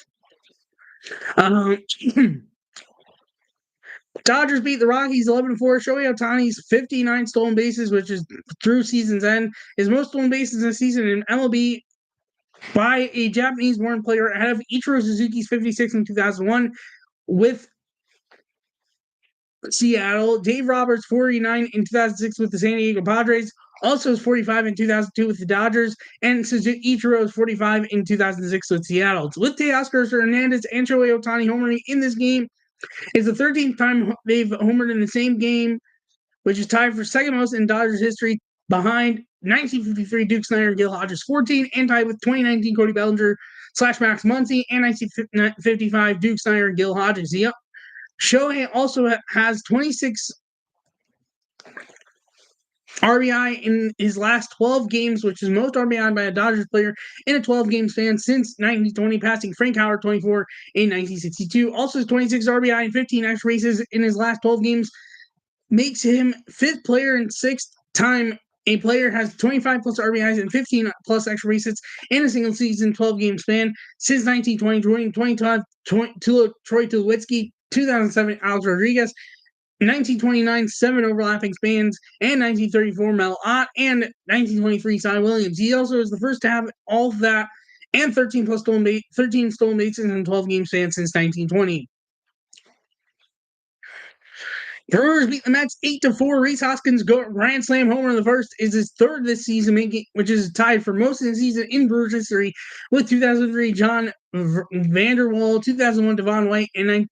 Dodgers beat the Rockies 11-4. Shohei Ohtani's 59 stolen bases, which is through season's end, his most stolen bases in a season in MLB by a Japanese-born player ahead of Ichiro Suzuki's 56 in 2001 with Seattle. Dave Roberts, 49 in 2006 with the San Diego Padres. Also is 45 in 2002 with the Dodgers. And Ichiro is 45 in 2006 with Seattle. With Teoscar Hernandez and Shohei Ohtani homering in this game, it's the 13th time they've homered in the same game, which is tied for second most in Dodgers history, behind 1953 Duke Snider and Gil Hodges 14, and tied with 2019 Cody Bellinger / Max Muncy, and 1955 Duke Snider and Gil Hodges. Yep. Shohei also has 26 RBI in his last 12 games, which is most RBI by a Dodgers player in a 12-game span since 1920, passing Frank Howard 24 in 1962. Also has 26 RBI and 15 extra bases in his last 12 games, makes him fifth player and sixth time a player has 25 plus RBIs and 15 plus extra bases in a single season 12-game span since 1920, 2012, Troy Tulowitzki, 2007, Alex Rodriguez, 1929, 7 overlapping spans, and 1934, Mel Ott, and 1923, Cy Williams. He also is the first to have all of that and 13 stolen bases in 12-game span since 1920. Brewers beat the Mets 8-4. Rhys Hoskins' grand slam homer in the first is his third this season, which is tied for most of the season in Brewers history with 2003 John Vanderwall, 2001 Devon White, and I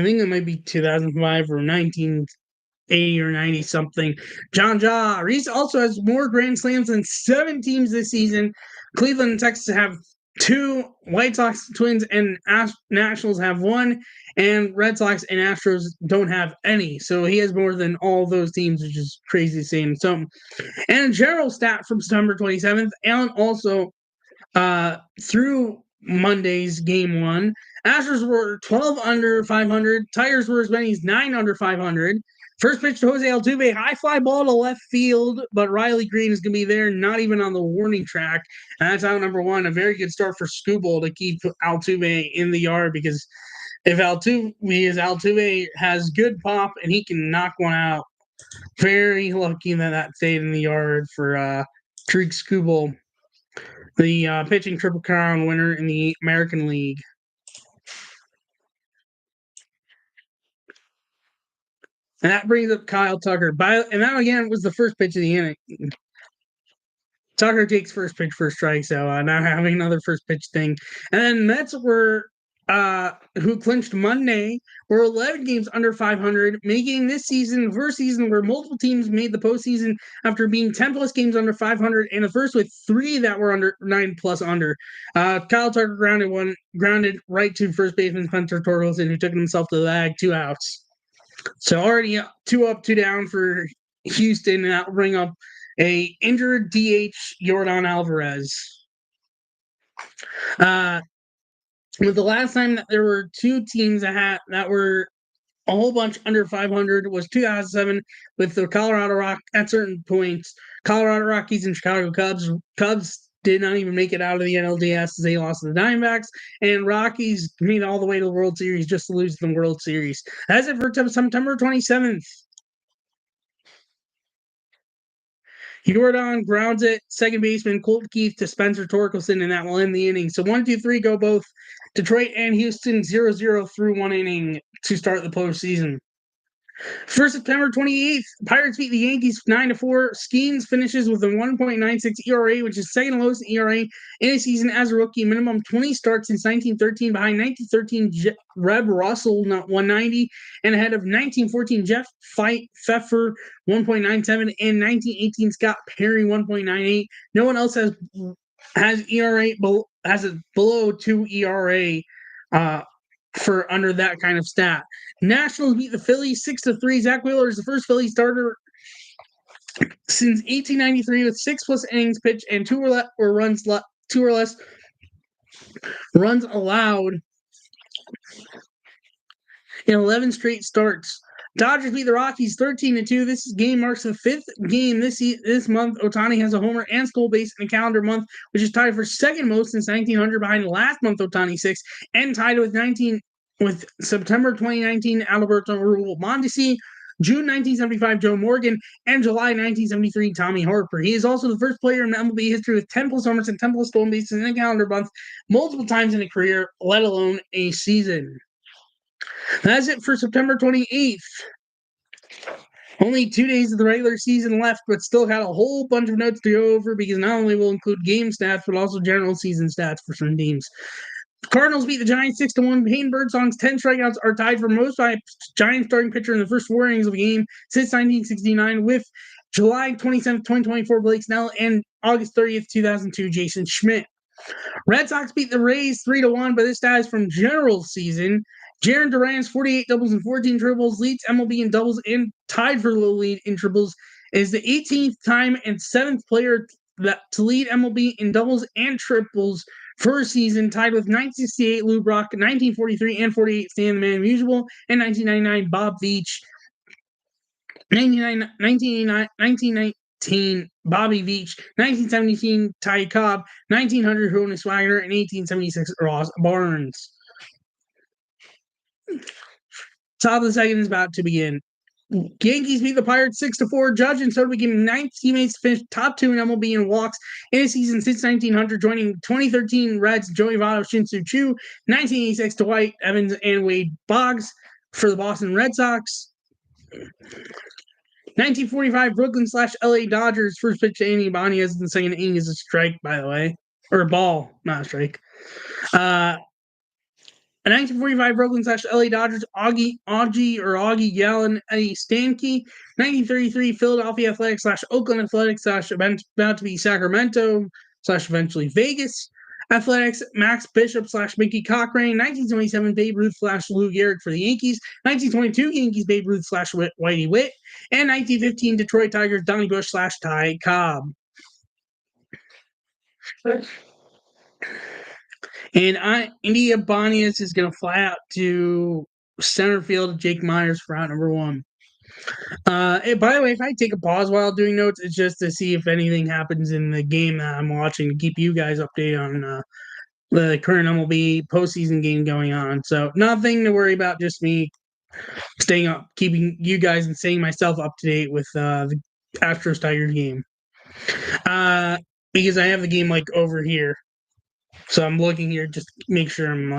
think it might be 2005 or 1980 or 90 something. John Jaw. Rhys also has more grand slams than 7 teams this season. Cleveland and Texas have 2, White Sox, Twins, and Nationals have 1, and Red Sox and Astros don't have any. So he has more than all those teams, which is crazy to see. And a general stat from September 27th, Allen also through Monday's game 1, Astros were 12 under 500. Tigers were as many as 9 under 500. First pitch to Jose Altuve, high fly ball to left field, but Riley Green is going to be there, not even on the warning track. And that's out number 1. A very good start for Skubal to keep Altuve in the yard, because if Altuve has good pop and he can knock one out, very lucky that stayed in the yard for Tariq Skubal, the pitching Triple Crown winner in the American League. And that brings up Kyle Tucker. And that, again, was the first pitch of the inning. Tucker takes first pitch, first strike, so not having another first pitch thing. And then Mets were, who clinched Monday, were 11 games under 500, making this season the first season where multiple teams made the postseason after being 10 plus games under 500, and the first with 3 that were under 9 plus under. Kyle Tucker grounded right to first baseman Hunter Torkelson, who took himself to the bag, 2 outs. So already 2 up, 2 down for Houston, and that will bring up a injured DH Yordan Alvarez. With the last time that there were 2 teams that were a whole bunch under 500 was 2007 with the Colorado Rockies. At certain points, Colorado Rockies and Chicago Cubs. Cubs did not even make it out of the NLDS as they lost to the Diamondbacks, and Rockies made it all the way to the World Series just to lose the World Series. That's it for September 27th. Yordan grounds it, second baseman Colt Keith to Spencer Torkelson, and that will end the inning. So 1, 2, 3 go both Detroit and Houston 0-0 through 1 inning to start the postseason. For September 28th, Pirates beat the Yankees 9-4. Skeens finishes with a 1.96 ERA, which is second lowest ERA in a season as a rookie. Minimum 20 starts since 1913, behind 1913 Reb Russell, 190, and ahead of 1914 Jeff Pfeffer, 1.97, and 1918 Scott Perry, 1.98. No one else has ERA has a below 2 ERA for under that kind of stat. Nationals beat the Phillies 6-3. Zach Wheeler is the first Philly starter since 1893 with 6 plus innings pitched and 2 or less runs allowed in 11 straight starts. Dodgers beat the Rockies 13-2. This game marks the 5th game this month Ohtani has a homer and stole base in a calendar month, which is tied for second most since 1900, behind last month Ohtani 6, and tied with September 2019 Alberto Mondesi. June 1975, Joe Morgan, and July 1973, Tommy Harper. He is also the first player in MLB history with 10 plus homers and 10 plus stolen bases in a calendar month multiple times in a career, let alone a season. That's it for September 28th. Only 2 days of the regular season left, but still got a whole bunch of notes to go over because not only will include game stats, but also general season stats for some teams. Cardinals beat the Giants 6-1. Peyton Birdsong's 10 strikeouts are tied for most by a Giants starting pitcher in the first 4 innings of a game since 1969 with July 27th, 2024, Blake Snell, and August 30th, 2002, Jason Schmidt. Red Sox beat the Rays 3-1, but this is from general season. Jarren Duran's 48 doubles and 14 triples leads MLB in doubles and tied for the lead in triples. Is the 18th time and 7th player to lead MLB in doubles and triples for a season, tied with 1968 Lou Brock, 1943 and 48 Stan the Man Musial, and 1999 Bob Veach, 1919 Bobby Veach, 1917 Ty Cobb, 1900 Honus Wagner, and 1876 Ross Barnes. Top of the second is about to begin. Yankees beat the Pirates 6-4. Judge and Soto became 9 teammates to finish top 2 in MLB in walks in a season since 1900, joining 2013 Reds Joey Votto, Shin-Soo Choo, 1986 Dwight Evans, and Wade Boggs for the Boston Red Sox. 1945 Brooklyn/LA Dodgers. First pitch to Andy Ibanez in the second inning is a strike, by the way. Or a ball, not a strike. 1945 Brooklyn/LA Dodgers, Augie Gallen, Eddie Stanky. 1933 Philadelphia Athletics/Oakland Athletics about to be Sacramento/eventually Vegas Athletics, Max Bishop/Mickey Cochrane. 1927 Babe Ruth/Lou Gehrig for the Yankees. 1922 Yankees Babe Ruth/Whitey Witt. And 1915 Detroit Tigers Donnie Bush/Ty Cobb. And Andy Ibanez is going to fly out to center field. Jake Myers for out number 1. By the way, if I take a pause while doing notes, it's just to see if anything happens in the game that I'm watching to keep you guys updated on the current MLB postseason game going on. So nothing to worry about, just me staying up, keeping you guys and staying myself up to date with the Astros-Tigers game. Because I have the game over here. So I'm looking here just to make sure I'm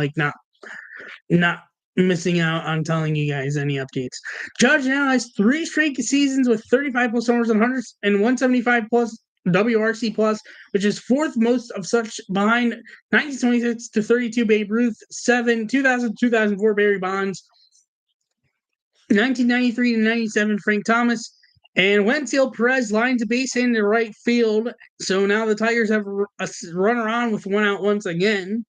not missing out on telling you guys any updates. Judge now has 3 straight seasons with 35 plus homers and 175 plus WRC plus, which is 4th most of such behind 1926 to 32 Babe Ruth, 2000-2004 Barry Bonds, 1993 to 97 Frank Thomas, and Wenzel Perez lines a base hit into right field. So now the Tigers have a runner on with 1 out once again.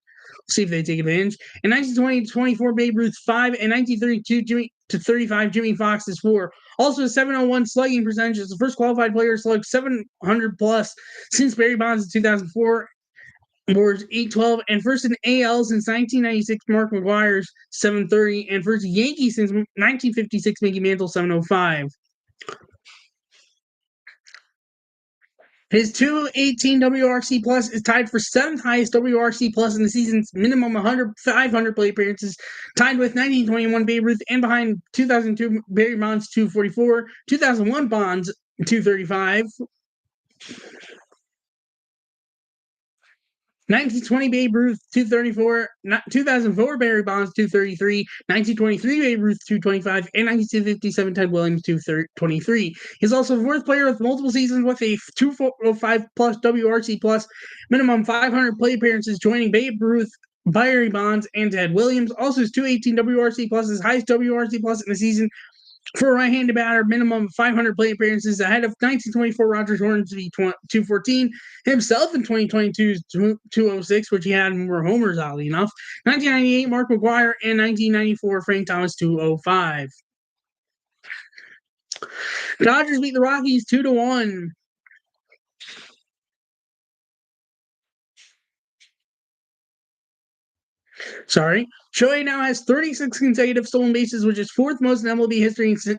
See if they take advantage. In 1920-24, Babe Ruth 5, and 1932-35, Jimmy Fox is 4. Also, a 701 slugging percentage is the first qualified player to slug 700 plus since Barry Bonds in 2004. Boards 812, and first in AL since 1996, Mark McGwire's 730, and first Yankee since 1956, Mickey Mantle 705. His 218 WRC plus is tied for 7th highest WRC plus in the season's minimum 500 plate appearances, tied with 1921 Babe Ruth and behind 2002 Barry Bonds 244, 2001 Bonds 235. 1920 Babe Ruth 234, 2004 Barry Bonds 233, 1923 Babe Ruth 225, and 1957 Ted Williams 223. He's also the 4th player with multiple seasons with a 205 plus WRC plus, minimum 500 plate appearances, joining Babe Ruth, Barry Bonds, and Ted Williams. Also, his 218 WRC plus is highest WRC plus in the season for a right-handed batter, minimum 500 plate appearances, ahead of 1924 Roger Hornsby 214, himself in 2022's 206, which he had more homers, oddly enough, 1998 Mark McGwire, and 1994 Frank Thomas 205. Dodgers beat the Rockies 2-1. Shohei now has 36 consecutive stolen bases, which is fourth most in MLB history since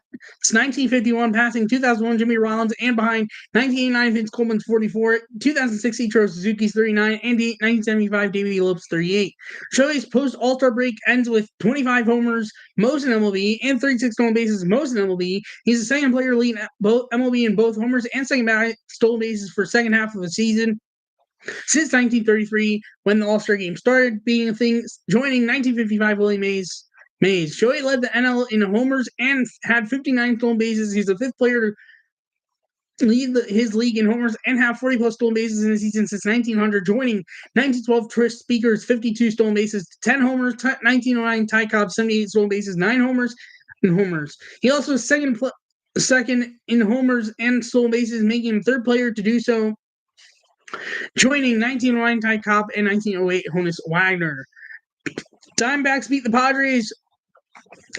1951, passing 2001 Jimmy Rollins and behind 1989 Vince Coleman's 44, 2006 Ichiro Suzuki's 39, and 1975 Davey Lopes' 38. Shohei's post-All-Star break ends with 25 homers, most in MLB, and 36 stolen bases, most in MLB. He's the second player leading both MLB in both homers and second stolen bases for second half of the season since 1933, when the All-Star game started being a thing, joining 1955 Willie Mays. Shohei led the NL in homers and had 59 stolen bases. He's the fifth player to lead his league in homers and have 40-plus stolen bases in a season since 1900, joining 1912 Trish Speaker's 52 stolen bases, 10 homers, 1909 Ty Cobb's 78 stolen bases, 9 homers, and homers. He also is second in homers and stolen bases, making him third player to do so, joining 1909 Ty Cobb and 1908 Honus Wagner. Diamondbacks beat the Padres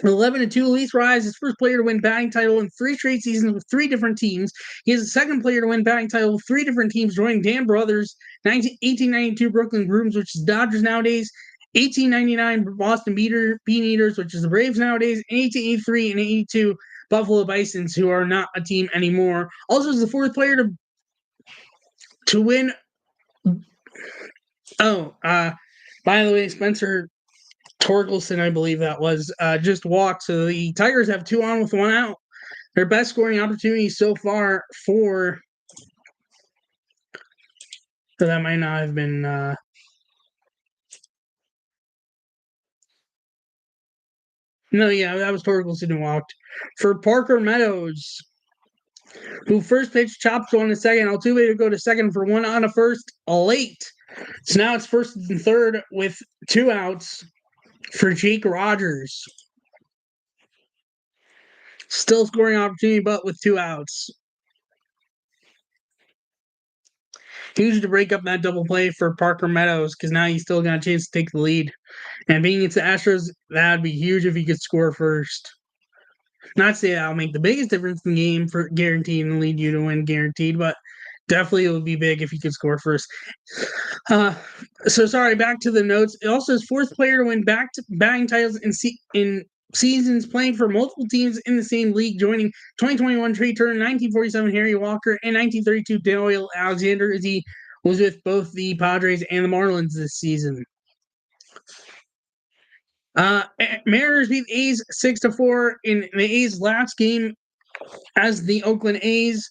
11-2. Luis Rise is first player to win batting title in 3 straight seasons with 3 different teams. He is the second player to win batting title with 3 different teams, joining Dan Brothers, 1892 Brooklyn Grooms, which is Dodgers nowadays, 1899 Boston Bean-Eaters, which is the Braves nowadays, and 1883 and 82 Buffalo Bisons, who are not a team anymore. Also is the fourth player to win. By the way, Spencer Torkelson, I believe that was, just walked. So the Tigers have 2 on with 1 out. Their best scoring opportunity so far for. So that might not have been. No, yeah, that was Torkelson who walked. For Parker Meadows, who first pitched, chopped one to second. Altuve to go to second for 1 on a first late. So now it's first and third with 2 outs for Jake Rogers. Still scoring opportunity, but with 2 outs. Huge to break up that double play for Parker Meadows, because now he's still got a chance to take the lead. And being it's the Astros, that would be huge if he could score first. Not to say that'll make the biggest difference in the game for guaranteed and lead you to win guaranteed, but definitely it would be big if he could score first. Back to the notes. It also is fourth player to win batting titles in seasons playing for multiple teams in the same league, joining 2021 Trey Turner, 1947 Harry Walker, and 1932 Doyle Alexander, as he was with both the Padres and the Marlins this season. Mariners beat the A's 6-4 in the A's last game as the Oakland A's.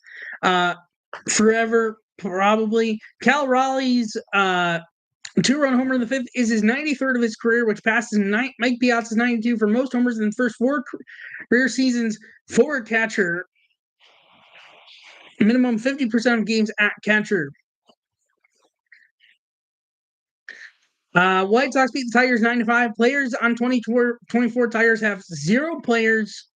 Forever, probably. Cal Raleigh's 2-run homer in the 5th is his 93rd of his career, which passes Mike Piazza's 92 for most homers in the first 4 career seasons for a catcher. Minimum 50% of games at catcher. White Sox beat the Tigers 9-5. Players on 24 Tigers have 0 players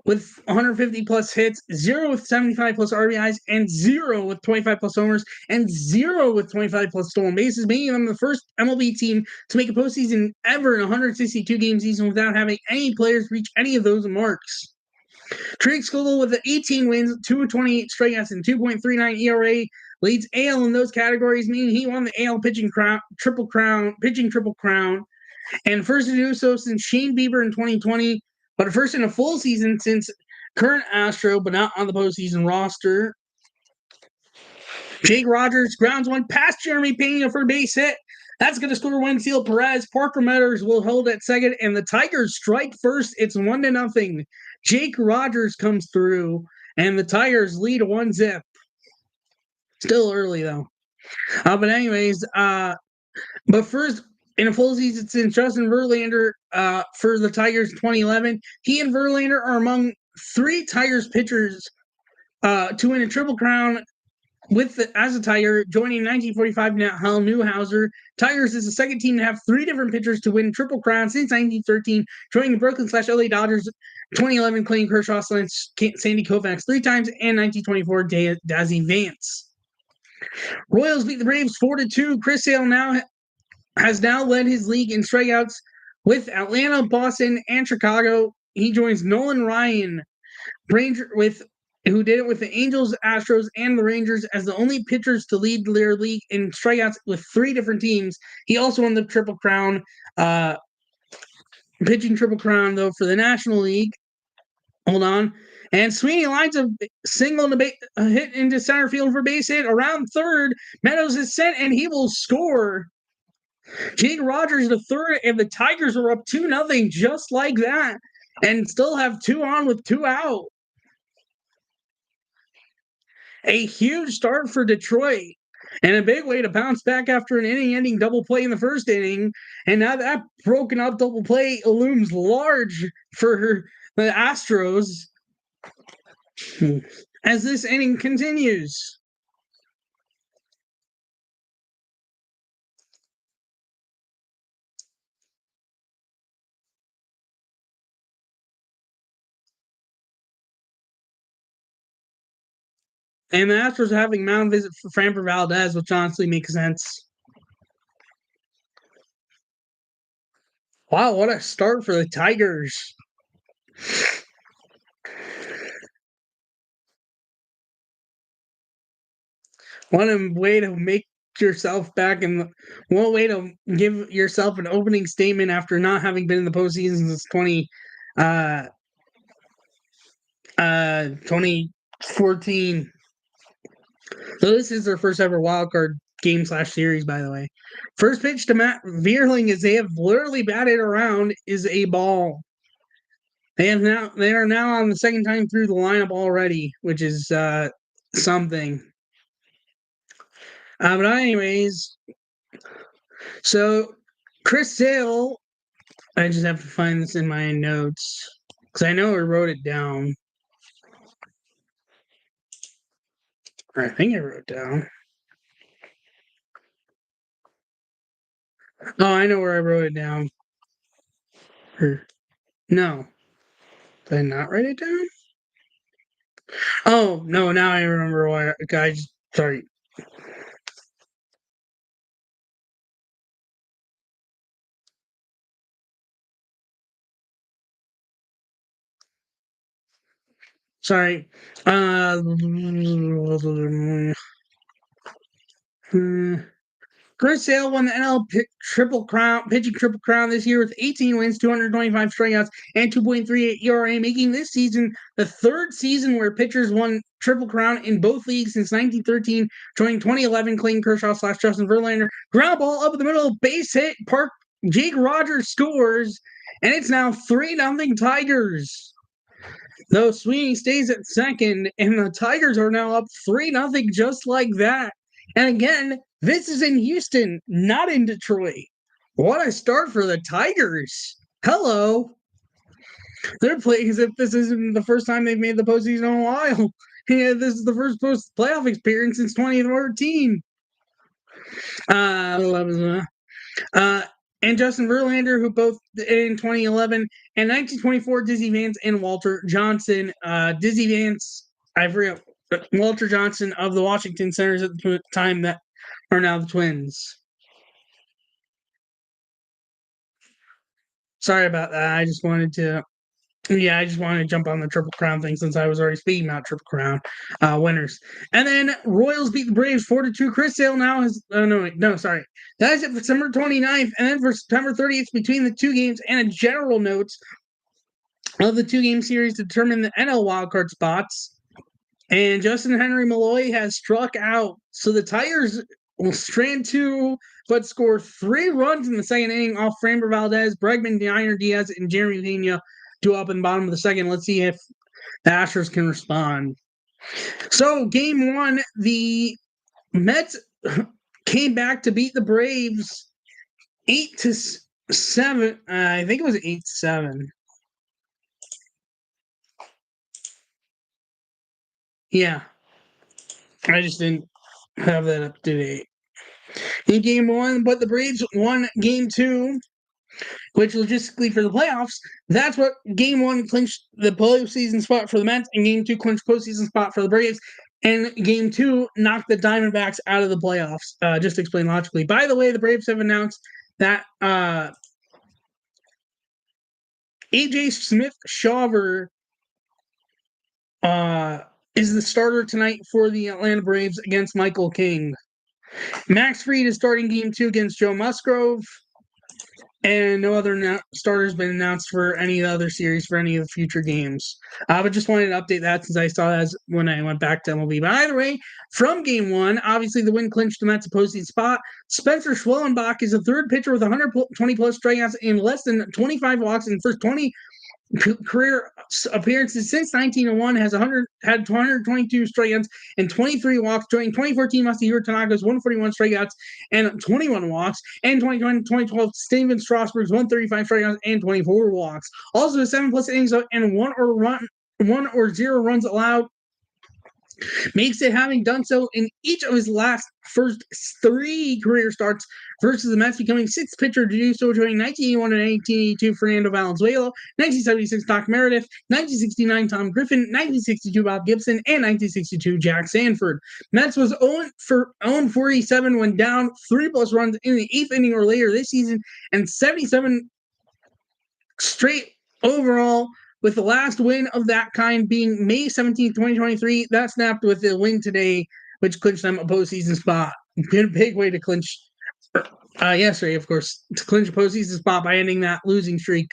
with 150-plus hits, 0 with 75-plus RBIs, and 0 with 25-plus homers, and 0 with 25-plus stolen bases, making them the first MLB team to make a postseason ever in a 162-game season without having any players reach any of those marks. Trey Skogel with the 18 wins, 228 strikeouts, and 2.39 ERA leads AL in those categories, meaning he won the AL pitching triple crown, and first to do so since Shane Bieber in 2020, but first in a full season since current Astro, but not on the postseason roster. Jake Rogers grounds one past Jeremy Pena for a base hit. That's going to score Winfield Perez. Parker Meadows will hold at second, and the Tigers strike first. It's 1-0. Jake Rogers comes through, and the Tigers lead 1-0. Still early, though. But first, in a full season since Justin Verlander for the Tigers in 2011, he and Verlander are among 3 Tigers pitchers to win a Triple Crown as a Tiger, joining 1945 Hal Newhouser. Tigers is the second team to have 3 different pitchers to win Triple Crown since 1913, joining the Brooklyn/LA Dodgers 2011 Clayton Kershaw, Sandy Koufax 3 times, and 1924 Dazzy Vance. Royals beat the Braves 4-2. Chris Sale has led his league in strikeouts with Atlanta, Boston, and Chicago. He joins Nolan Ryan Ranger with who did it with the Angels, Astros, and the Rangers as the only pitchers to lead their league in strikeouts with 3 different teams. He also won the Triple Crown, pitching Triple Crown, though, for the National League. Hold on. And Sweeney lines a single hit into center field for base hit around third. Meadows is sent, and he will score. Jake Rogers the third, and the Tigers are up 2-0 just like that, and still have 2 on with 2 out. A huge start for Detroit, and a big way to bounce back after an inning-ending double play in the first inning. And now that broken up double play looms large for the Astros as this inning continues. And the Astros are having mound visit for Framber Valdez, which honestly makes sense. Wow, what a start for the Tigers. What a way to make yourself back in one way to give yourself an opening statement after not having been in the postseason since 2014. So this is their first ever wild card game / series, by the way. First pitch to Matt Vierling, as they have literally batted around, is a ball. They are now on the second time through the lineup already, which is something. But anyways, so Chris Sale, I just have to find this in my notes because I know I wrote it down. Or I think I wrote it down. Oh, I know where I wrote it down. No. Did I not write it down? Oh, no, now I remember why. Guys, sorry. Sorry. Chris Sale won the NL pitching triple crown this year with 18 wins, 225 strikeouts, and 2.38 ERA, making this season the 3rd season where pitchers won triple crown in both leagues since 1913, joining 2011 Clayton Kershaw / Justin Verlander. Ground ball up in the middle, base hit, Park. Jake Rogers scores, and it's now 3-0 Tigers. Though Sweeney stays at second, and the Tigers are now up 3-0 just like that. And again, this is in Houston, not in Detroit. What a start for the Tigers. Hello. They're playing as if this isn't the first time they've made the postseason in a while. Yeah, this is the first playoff experience since 2014. And Justin Verlander, who both in 2011 and 1924, Dizzy Vance and Walter Johnson. Dizzy Vance, I forget, Walter Johnson of the Washington Senators at the time that are now the Twins. Sorry about that. I just wanted to jump on the Triple Crown thing since I was already speaking about Triple Crown winners. And then Royals beat the Braves 4-2. Chris Sale now has sorry. That is it for September 29th. And then for September 30th, between the 2 games and a general notes of the 2-game series to determine the NL wildcard spots. And Justin Henry Malloy has struck out. So the Tigers will strand 2, but score 3 runs in the second inning off Framber Valdez, Bregman, Diner Diaz, and Jeremy Pena. 2 up in the bottom of the second. Let's see if the Astros can respond. So, game 1, the Mets came back to beat the Braves 8-7. I think it was 8-7. Yeah. I just didn't have that up to date. In game 1, but the Braves won game 2, which logistically for the playoffs, that's what game 1 clinched the postseason spot for the Mets, and game 2 clinched postseason spot for the Braves, and game 2 knocked the Diamondbacks out of the playoffs. Just to explain logically. By the way, the Braves have announced that AJ Smith-Shawver is the starter tonight for the Atlanta Braves against Michael King. Max Fried is starting Game 2 against Joe Musgrove. And no other starters been announced for any other series for any of the future games. But just wanted to update that since I saw that when I went back to MLB. But either way, from Game 1, obviously the win clinched the Mets a postseason spot. Spencer Schwellenbach is the third pitcher with 120-plus strikeouts and less than 25 walks in the first 20 career appearances since 1901, had 222 strikeouts and 23 walks. During 2014, Masahiro Tanaka's 141 strikeouts and 21 walks. And 2012, Steven Strasburg's 135 strikeouts and 24 walks. Also, 7+ innings and one or zero runs allowed makes it having done so in each of his first 3 career starts versus the Mets, becoming 6th pitcher to do so, joining 1981 and 1982 Fernando Valenzuela, 1976 Doc Meredith, 1969 Tom Griffin, 1962 Bob Gibson, and 1962 Jack Sanford. Mets was 0-47 when down 3+ runs in the 8th inning or later this season, and 77 straight overall, with the last win of that kind being May 17th, 2023. That snapped with the win today, which clinched them a postseason spot. Big way to clinch yesterday, of course, to clinch a postseason spot by ending that losing streak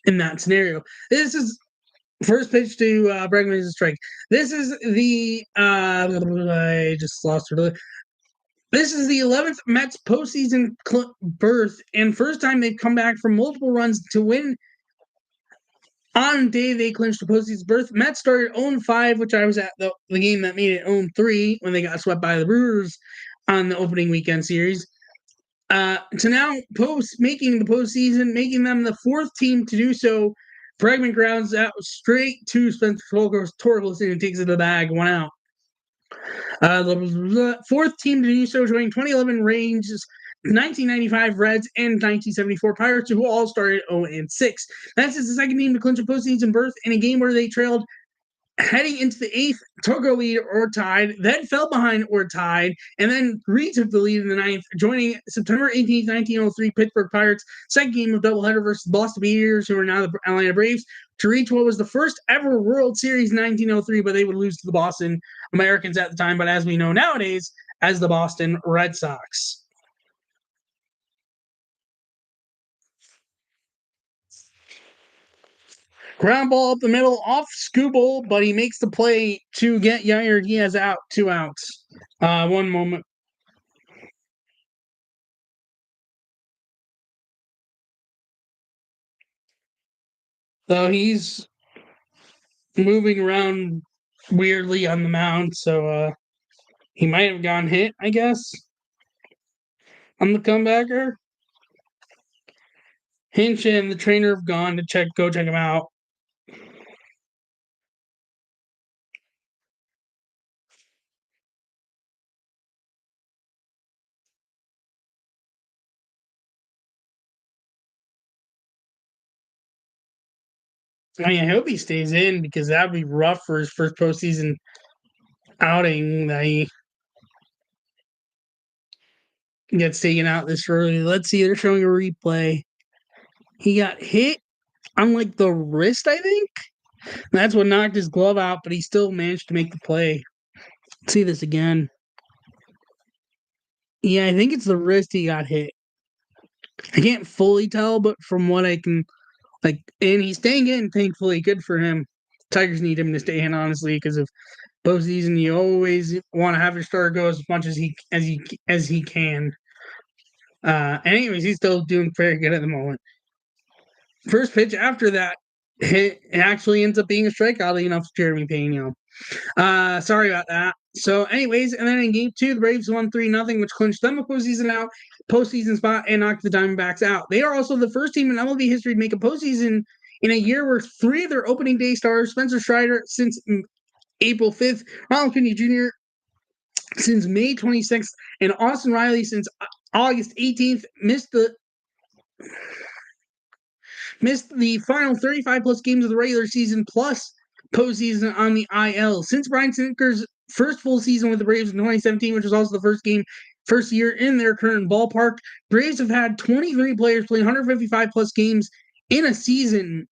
in that scenario. This is first pitch to Bregman is a strike. This is the I just lost her. This is the 11th Mets postseason berth and first time they've come back from multiple runs to win. On the day they clinched the postseason berth, Mets started 0-5, which I was at the game that made it 0-3 when they got swept by the Brewers on the opening weekend series. To now making the postseason, making them the 4th team to do so. Bregman grounds out straight to Spencer Torkelson and takes it to the bag, 1 out. The 4th team to do so, joining 2011 Rangers, 1995 Reds, and 1974 Pirates, who all started 0-6. That's the 2nd team to clinch a postseason berth in a game where they trailed heading into the 8th, took a lead or tied, then fell behind or tied, and then retook the lead in the 9th, joining September 18th, 1903 Pittsburgh Pirates, 2nd game of doubleheader versus Boston Beaters, who are now the Atlanta Braves, to reach what was the first ever World Series in 1903, but they would lose to the Boston Americans at the time, but as we know nowadays, as the Boston Red Sox. Ground ball up the middle, off Skubal, but he makes the play to get Yair Diaz out, 2 outs. One moment. So he's moving around weirdly on the mound, so he might have gotten hit, I guess, on the comebacker. Hinch and the trainer have gone to go check him out. I mean, I hope he stays in because that would be rough for his first postseason outing that he gets taken out this early. Let's see, they're showing a replay. He got hit on like the wrist, I think. That's what knocked his glove out, but he still managed to make the play. Let's see this again. Yeah, I think it's the wrist he got hit. I can't fully tell, but from what I can, and he's staying in, thankfully. Good for him. Tigers need him to stay in, honestly, because of postseason, you always want to have your starter go as much as he can. Anyways, he's still doing very good at the moment. First pitch after that hit actually ends up being a strikeout, enough for Jeremy Pena. Sorry about that. So, anyways, and then in Game 2, the Braves won 3-0, which clinched them a postseason spot and knocked the Diamondbacks out. They are also the first team in MLB history to make a postseason in a year where 3 of their opening day starters, Spencer Strider since April 5th, Ronald Acuña Jr. since May 26th, and Austin Riley since August 18th, missed the final 35+ games of the regular season plus postseason on the IL. Since Brian Snitker's first full season with the Braves in 2017, which was also the first year in their current ballpark, Braves have had 23 players play 155+ games in a season,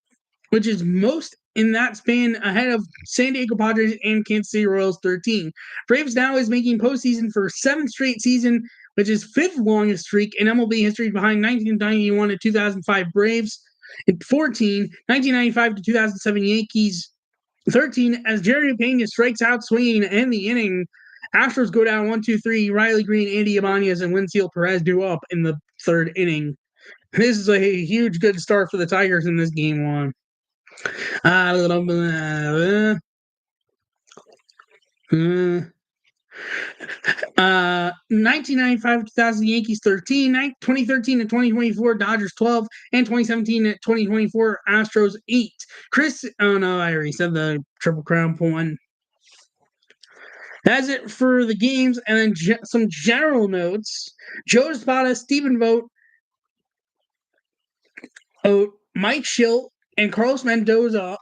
which is most in that span ahead of San Diego Padres and Kansas City Royals 13. Braves now is making postseason for 7th straight season, which is 5th longest streak in MLB history behind 1991 to 2005 Braves. In 14, 1995 to 2007 Yankees. 13, as Jeremy Pena strikes out swinging to end the inning. Astros go down 1-2-3. Riley Green, Andy Ibanez, and Wenzel Perez do up in the 3rd inning. This is a huge good start for the Tigers in this game one. 1995-2000 Yankees 13, 2013 to 2024 Dodgers 12, and 2017 to 2024 Astros 8. Oh no, I already said the Triple Crown one. That's it for the games, and then some general notes. Joe Espada, Stephen Vogt, Mike Schilt, and Carlos Mendoza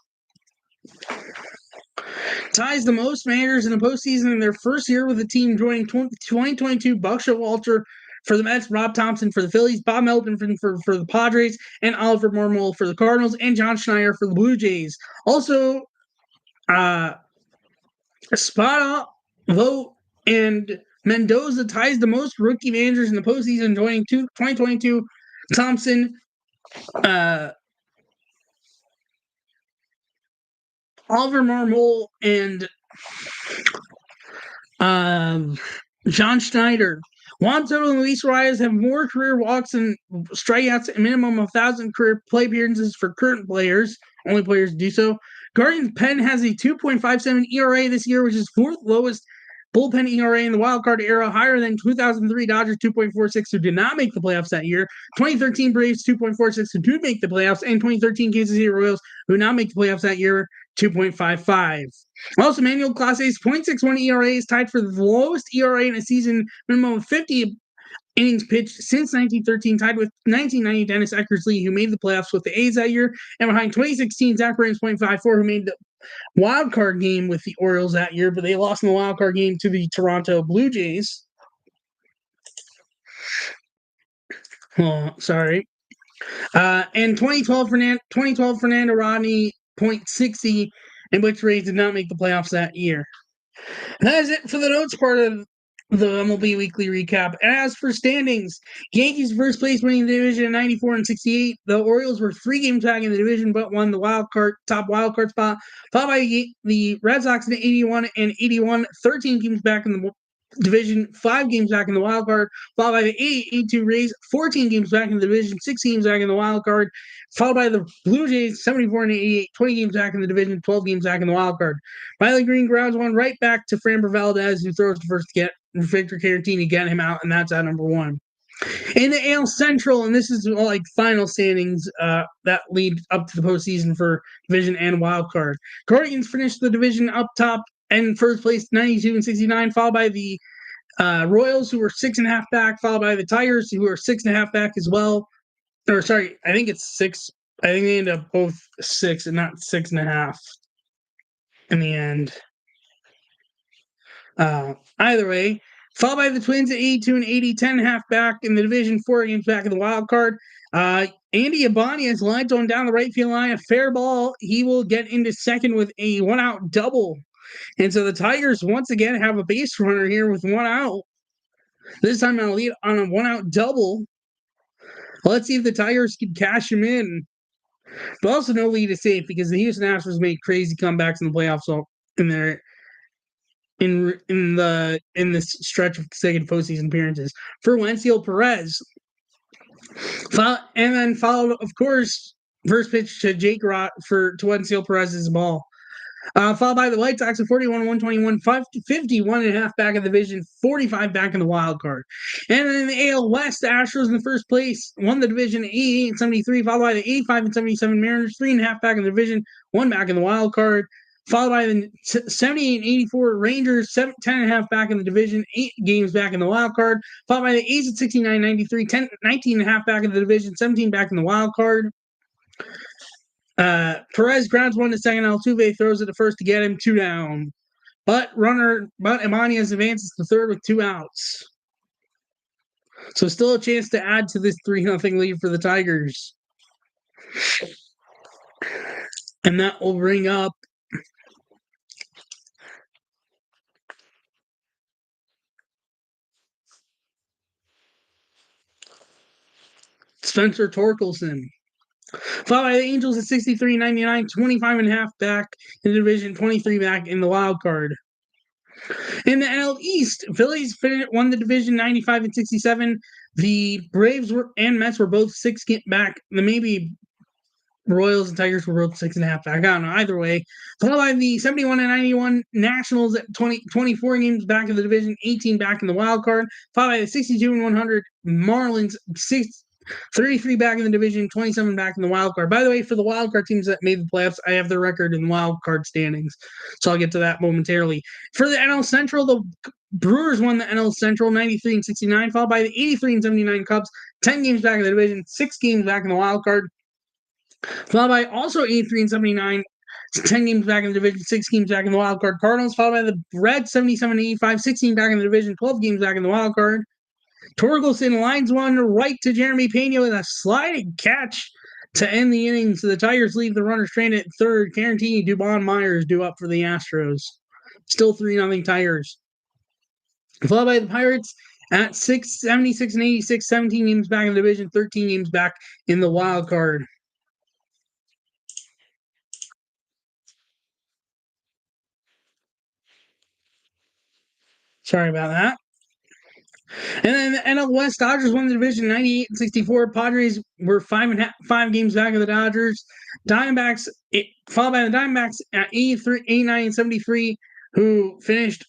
ties the most managers in the postseason in their first year with the team, joining 2022 Buck Showalter for the Mets, Rob Thompson for the Phillies, Bob Melvin for the Padres, and Oliver Marmol for the Cardinals, and John Schneider for the Blue Jays. Also, Espada, Vogt, and Mendoza ties the most rookie managers in the postseason, joining 2022 Thompson, Oliver Marmol, and John Schneider. Juan Soto and Luis Arias have more career walks and strikeouts, a minimum of 1,000 career play appearances for current players. Only players to do so. Guardians Penn has a 2.57 ERA this year, which is 4th lowest bullpen ERA in the wildcard era, higher than 2003 Dodgers 2.46, who did not make the playoffs that year. 2013 Braves 2.46, who did make the playoffs, and 2013 Kansas City Royals, who did not make the playoffs that year, 2.55. Also, Manuel Clase's 0.61 ERA is tied for the lowest ERA in a season, minimum of 50 innings pitched since 1913, tied with 1990 Dennis Eckersley, who made the playoffs with the A's that year, and behind 2016 Zach Britton's 0.54, who made the wild card game with the Orioles that year, but they lost in the wild card game to the Toronto Blue Jays. Sorry. And 2012 Fernando Rodney 0.60, in which Rays did not make the playoffs that year. That is it for the notes part of the MLB Weekly Recap. And as for standings, Yankees first place, winning the division at 94 and 68. The Orioles were 3 games back in the division, but won the top wild card spot, followed by the Red Sox at 81 and 81, 13 games back in the division, 5 games back in the wild card, followed by the 82 Rays, 14 games back in the division, 6 games back in the wild card, followed by the Blue Jays, 74 and 88, 20 games back in the division, 12 games back in the wild card. Riley Green grounds one right back to Framber Valdez, who throws to first to get Victor Caratini, get him out, and that's at number 1. In the AL Central, and this is like final standings that lead up to the postseason for division and wild card. Guardians finished the division up top and first place, 92 and 69, followed by the Royals, who were 6.5 back, followed by the Tigers, who were 6.5 back as well. Or sorry, I think it's 6. I think they end up both 6 and not 6.5 in the end. Either way, followed by the Twins at 82 and 80, 10.5 back in the division, 4 games back in the wild card. Andy Ibanez lines on down the right field line, a fair ball. He will get into second with a 1-out double. And so the Tigers once again have a base runner here with 1 out. This time on a lead on a 1-out double. Let's see if the Tigers can cash him in. But also no lead is safe because the Houston Astros made crazy comebacks in the playoffs in this stretch of consecutive postseason appearances. For Wenzel Perez. And then followed, of course, first pitch to Jake Rott to Wenzel Perez's ball. Followed by the White Sox at 41, 121, 51.5 back in the division, 45 back in the wild card. And then in the AL West, the Astros in the first place won the division 88 and 73, followed by the 85 and 77 Mariners, 3.5 back in the division, 1 back in the wild card. Followed by the 78 and 84 Rangers, 10.5 back in the division, 8 games back in the wild card. Followed by the A's at 69 and 93, 19.5 back in the division, 17 back in the wild card. Perez grounds one to second. Altuve throws it to first to get him, 2 down. But Ibanez advances to third with 2 outs. So still a chance to add to this 3-0 lead for the Tigers. And that will bring up Spencer Torkelson. Followed by the Angels at 63.99, 25.5 back in the division, 23 back in the wild card. In the NL East, Phillies won the division 95 and 67. The Braves and Mets were both 6 back. Maybe Royals and Tigers were both 6.5 back. I don't know. Either way. Followed by the 71 and 91 Nationals at 24 games back in the division, 18 back in the wild card. Followed by the 62 and 100 Marlins, 33 back in the division, 27 back in the wild card. By the way, for the wild card teams that made the playoffs, I have the record in wild card standings, so I'll get to that momentarily. For the NL Central, the Brewers won the NL Central 93 and 69, followed by the 83 and 79 Cubs, 10 games back in the division, 6 games back in the wild card. Followed by also 83 and 79, 10 games back in the division, 6 games back in the wild card. Cardinals, followed by the Reds, 77 and 85, 16 back in the division, 12 games back in the wild card. Torkelson lines one right to Jeremy Pena with a sliding catch to end the inning. So the Tigers leave the runner stranded at third. Caratini, Dubon, Myers due up for the Astros. Still 3-0 Tigers. Followed by the Pirates at 76 and 86, 17 games back in the division, 13 games back in the wild card. Sorry about that. And then the NL West, Dodgers won the division 98 and 64. Padres were 5 games back of the Dodgers. Diamondbacks, followed by the Diamondbacks at 83, 89 and 73, who finished,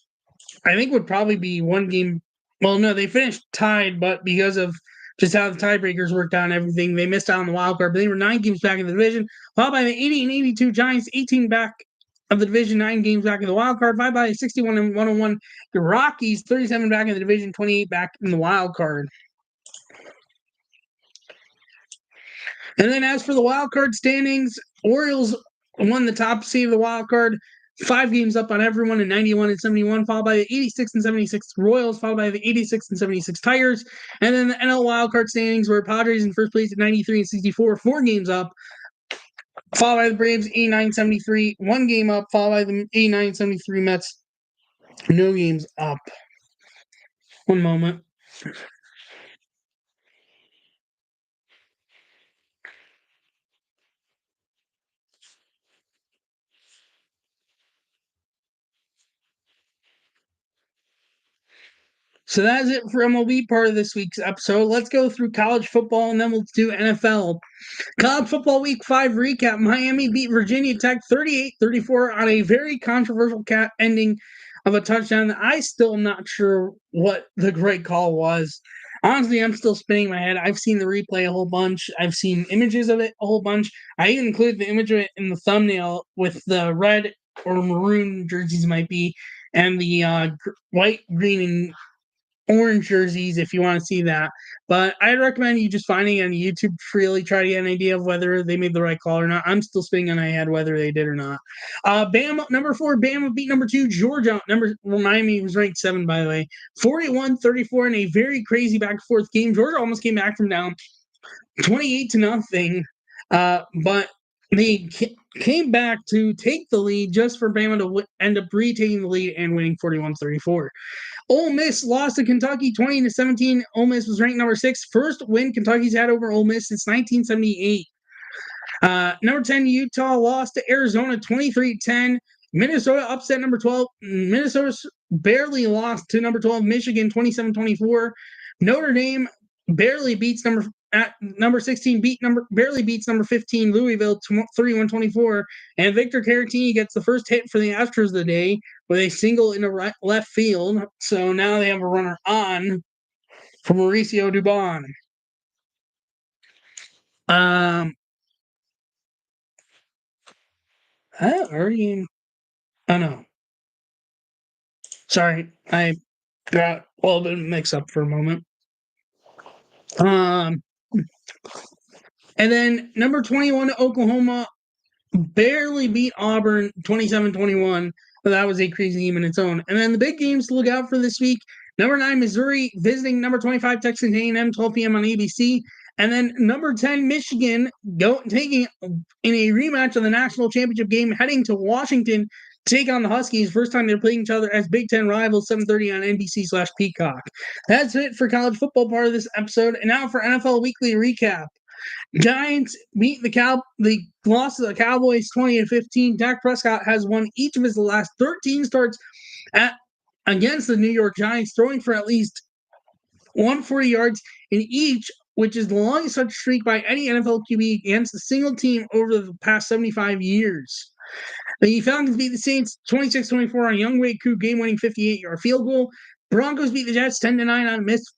I think would probably be one game. Well, no, they finished tied, but because of just how the tiebreakers worked out and everything, they missed out on the wild card. But they were 9 games back in the division. Followed by the 80 and 82 Giants, 18 back of the division, 9 games back in the wild card, followed by 61 and 101. The Rockies, 37 back in the division, 28 back in the wild card. And then as for the wild card standings, Orioles won the top seed of the wild card, 5 games up on everyone in 91 and 71, followed by the 86 and 76 Royals, followed by the 86 and 76 Tigers. And then the NL wildcard standings were Padres in first place at 93 and 64, 4 games up, followed by the Braves 89-73, 1 game up, followed by the 89-73 Mets, no games up. One moment. So that is it for MLB part of this week's episode. Let's go through college football and then we'll do NFL. College football week 5 recap. Miami beat Virginia Tech 38-34 on a very controversial ending of a touchdown that I still am not sure what the great call was. Honestly, I'm still spinning my head. I've seen the replay a whole bunch. I've seen images of it a whole bunch. I even included the image of it in the thumbnail with the red or maroon jerseys might be, and the white, green, and orange jerseys if you want to see that. But I'd recommend you just finding it on YouTube to really try to get an idea of whether they made the right call or not. I'm still spinning on my head whether they did or not. Bama, number 4, Bama beat number 2, Georgia. Miami was ranked 7, by the way. 41-34 in a very crazy back and forth game. Georgia almost came back from down 28-0. But they came back to take the lead just for Bama to end up retaking the lead and winning 41-34. Ole Miss lost to Kentucky 20-17. Ole Miss was ranked number 6. First win Kentucky's had over Ole Miss since 1978. Number 10, Utah lost to Arizona 23-10. Minnesota upset number 12. Minnesota barely lost to number 12, Michigan 27-24. Notre Dame barely beats number 16 barely beats number 15 Louisville 31-24, and Victor Caratini gets the first hit for the Astros of the day with a single in the left field. So now they have a runner on for Mauricio Dubon. Oh no. Sorry, I got a little bit mixed up for a moment. And then number 21, Oklahoma barely beat Auburn 27-21. But that was a crazy game in its own. And then the big games to look out for this week. Number 9, Missouri visiting number 25, Texas A&M, 12 p.m. on ABC. And then number 10, Michigan, taking in a rematch of the national championship game, heading to Washington to take on the Huskies. First time they're playing each other as Big Ten rivals, 7:30 on NBC/Peacock. That's it for college football part of this episode. And now for NFL Weekly Recap. Giants beat lost to the Cowboys 20-15. Dak Prescott has won each of his last 13 starts against the New York Giants, throwing for at least 140 yards in each, which is the longest such streak by any NFL QB against a single team over the past 75 years. The Falcons beat the Saints 26-24 on Younghoe Koo game-winning 58-yard field goal. Broncos beat the Jets 10-9 on a missed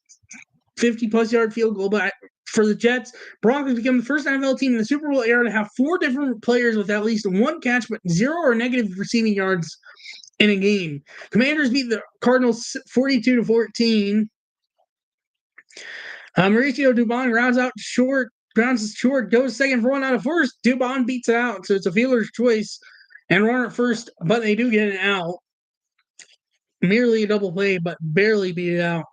50-plus yard field goal. But for the Jets, Broncos become the first NFL team in the Super Bowl era to have 4 different players with at least 1 catch but 0 or negative receiving yards in a game. Commanders beat the Cardinals 42-14. Mauricio Dubon grounds short, goes second for 1 out of first. Dubon beats it out, so it's a fielder's choice and runner at first, but they do get it out. Merely a double play, but barely beat it out.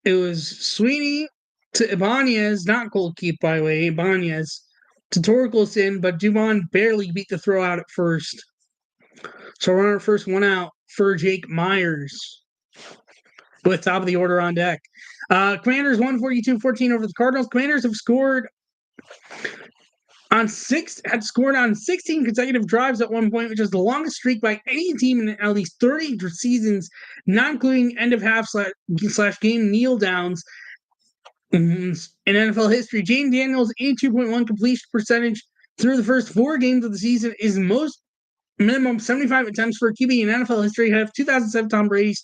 It was Sweeney to Ibanez, not Goldkeep, by the way, Ibanez to Torkelson, but Dubon barely beat the throw out at first. So runner at first, 1 out for Jake Myers with top of the order on deck. Commanders 142-14 over the Cardinals. Commanders have scored on 16 consecutive drives at one point, which is the longest streak by any team in at least 30 seasons, not including end of half / game kneel downs in NFL history. Jaden Daniels' 82.1 completion percentage through the first 4 games of the season is the most minimum 75 attempts for a QB in NFL history. Have 2007 Tom Brady's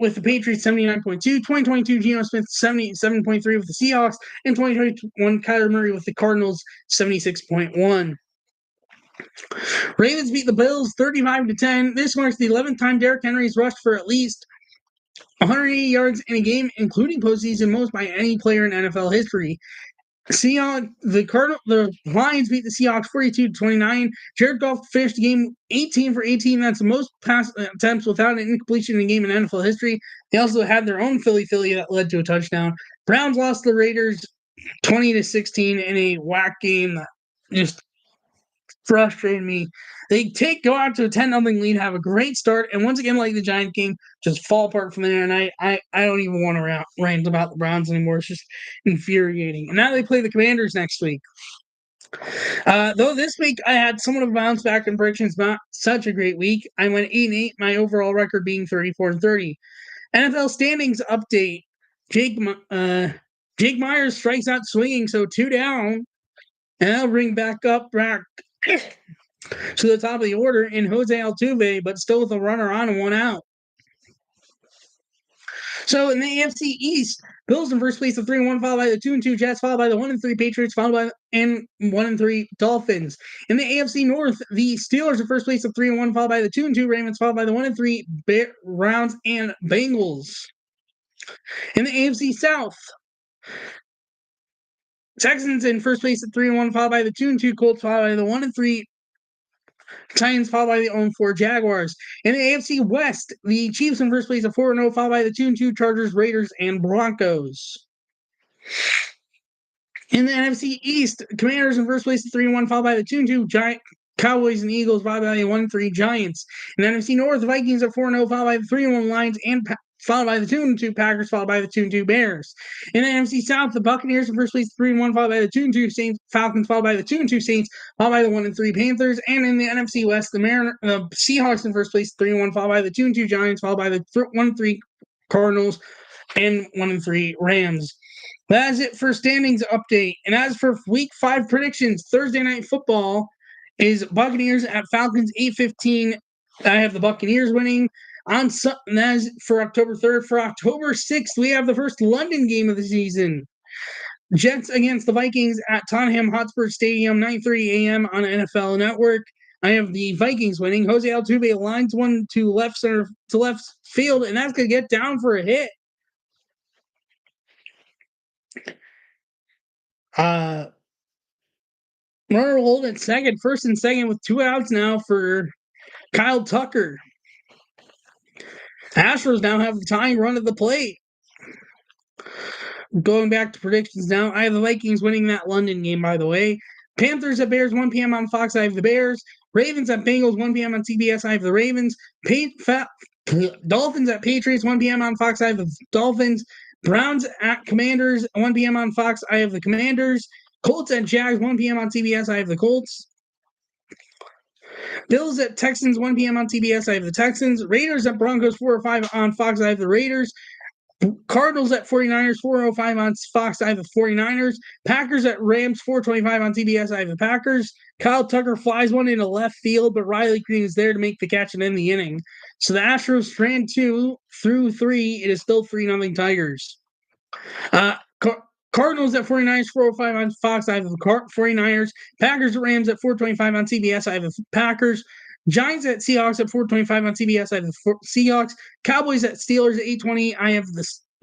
with the Patriots 79.2, 2022 Geno Smith 77.3 with the Seahawks, and 2021 Kyler Murray with the Cardinals 76.1. Ravens beat the Bills 35-10. This marks the 11th time Derrick Henry has rushed for at least 180 yards in a game, including postseason most by any player in NFL history. The Lions beat the Seahawks 42-29. Jared Goff finished the game 18 for 18. That's the most pass attempts without an incompletion in a game in NFL history. They also had their own Philly that led to a touchdown. Browns lost to the Raiders 20-16 in a whack game that just frustrated me. They go out to a 10-0 lead, have a great start, and once again, like the Giants game, just fall apart from there. And I don't even want to rant about the Browns anymore. It's just infuriating. And now they play the Commanders next week. Though this week I had somewhat of a bounce back in predictions, not such a great week. I went 8-8, my overall record being 34-30. NFL standings update. Jake Myers strikes out swinging, so 2 down. And I'll bring back to the top of the order in Jose Altuve, but still with a runner on and 1 out. So in the AFC East, Bills in first place of 3-1, followed by the 2-2 Jets, followed by the 1-3 Patriots, followed by and 1-3 Dolphins. In the AFC North, the Steelers in first place of 3-1, followed by the 2-2 Ravens, followed by the 1-3 Browns and Bengals. In the AFC South, Texans in first place at 3-1, followed by the 2-2 Colts, followed by the 1-3 Titans, followed by the 0-4 Jaguars. In the AFC West, the Chiefs in first place at 4-0, followed by the 2-2 Chargers, Raiders, and Broncos. In the NFC East, Commanders in first place at 3-1, followed by the 2-2 Cowboys and Eagles, followed by the 1-3 Giants. In the NFC North, the Vikings at 4-0, followed by the 3-1 Lions, and followed by the 2-2 Packers, followed by the 2-2 Bears. In the NFC South, the Buccaneers in first place 3-1, followed by the 2-2 Saints, Falcons, followed by the 2-2 Saints, followed by the 1-3 Panthers. And in the NFC West, the Seahawks in first place 3-1, followed by the 2-2 Giants, followed by the 1-3 Cardinals, and 1-3 Rams. That is it for standings update. And as for Week 5 predictions, Thursday Night Football is Buccaneers at Falcons 8-15. I have the Buccaneers winning. That is for October 3rd. For October 6th, we have the first London game of the season. Jets against the Vikings at Tottenham Hotspur Stadium, 9:30 a.m. on NFL Network. I have the Vikings winning. Jose Altuve lines one to left field, and that's going to get down for a hit. Runner will hold at first and second with 2 outs now for Kyle Tucker. Astros now have the tying run at the plate. Going back to predictions now, I have the Vikings winning that London game, by the way. Panthers at Bears, 1 p.m. on Fox, I have the Bears. Ravens at Bengals, 1 p.m. on CBS, I have the Ravens. Dolphins at Patriots, 1 p.m. on Fox, I have the Dolphins. Browns at Commanders, 1 p.m. on Fox, I have the Commanders. Colts at Jags, 1 p.m. on CBS, I have the Colts. Bills at Texans, 1 p.m. on CBS, I have the Texans. Raiders at Broncos, 4 or 5 on Fox, I have the Raiders. Cardinals at 49ers, 4:05 on Fox, I have the 49ers. Packers at Rams, 4:25 on CBS, I have the Packers. Kyle Tucker flies one into left field, but Riley Green is there to make the catch and end the inning. So the Astros strand 2 through 3. It is still 3-0 Tigers. Cardinals at 49ers, 4:05 on Fox, I have the 49ers. Packers at Rams at 4:25 on CBS, I have the Packers. Giants at Seahawks at 4:25 on CBS, I have the Seahawks. Cowboys at Steelers at 8:20, I have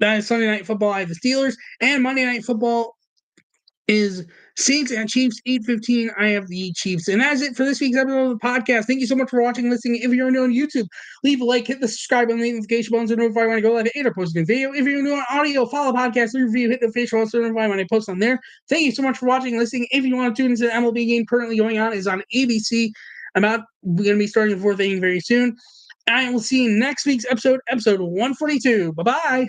that is Sunday Night Football, I have the Steelers. And Monday Night Football is Saints and Chiefs, 8:15, I have the Chiefs. And that's it for this week's episode of the podcast. Thank you so much for watching and listening. If you're new on YouTube, leave a like, hit the subscribe button, the notification button to notify when I go live or post a new video. If you're new on audio, follow the podcast, leave a review, hit the notification button to notify when I post on there. Thank you so much for watching and listening. If you want to tune into the MLB game currently going on, is on ABC. We're going to be starting the fourth inning very soon. I will see you in next week's episode 142. Bye-bye.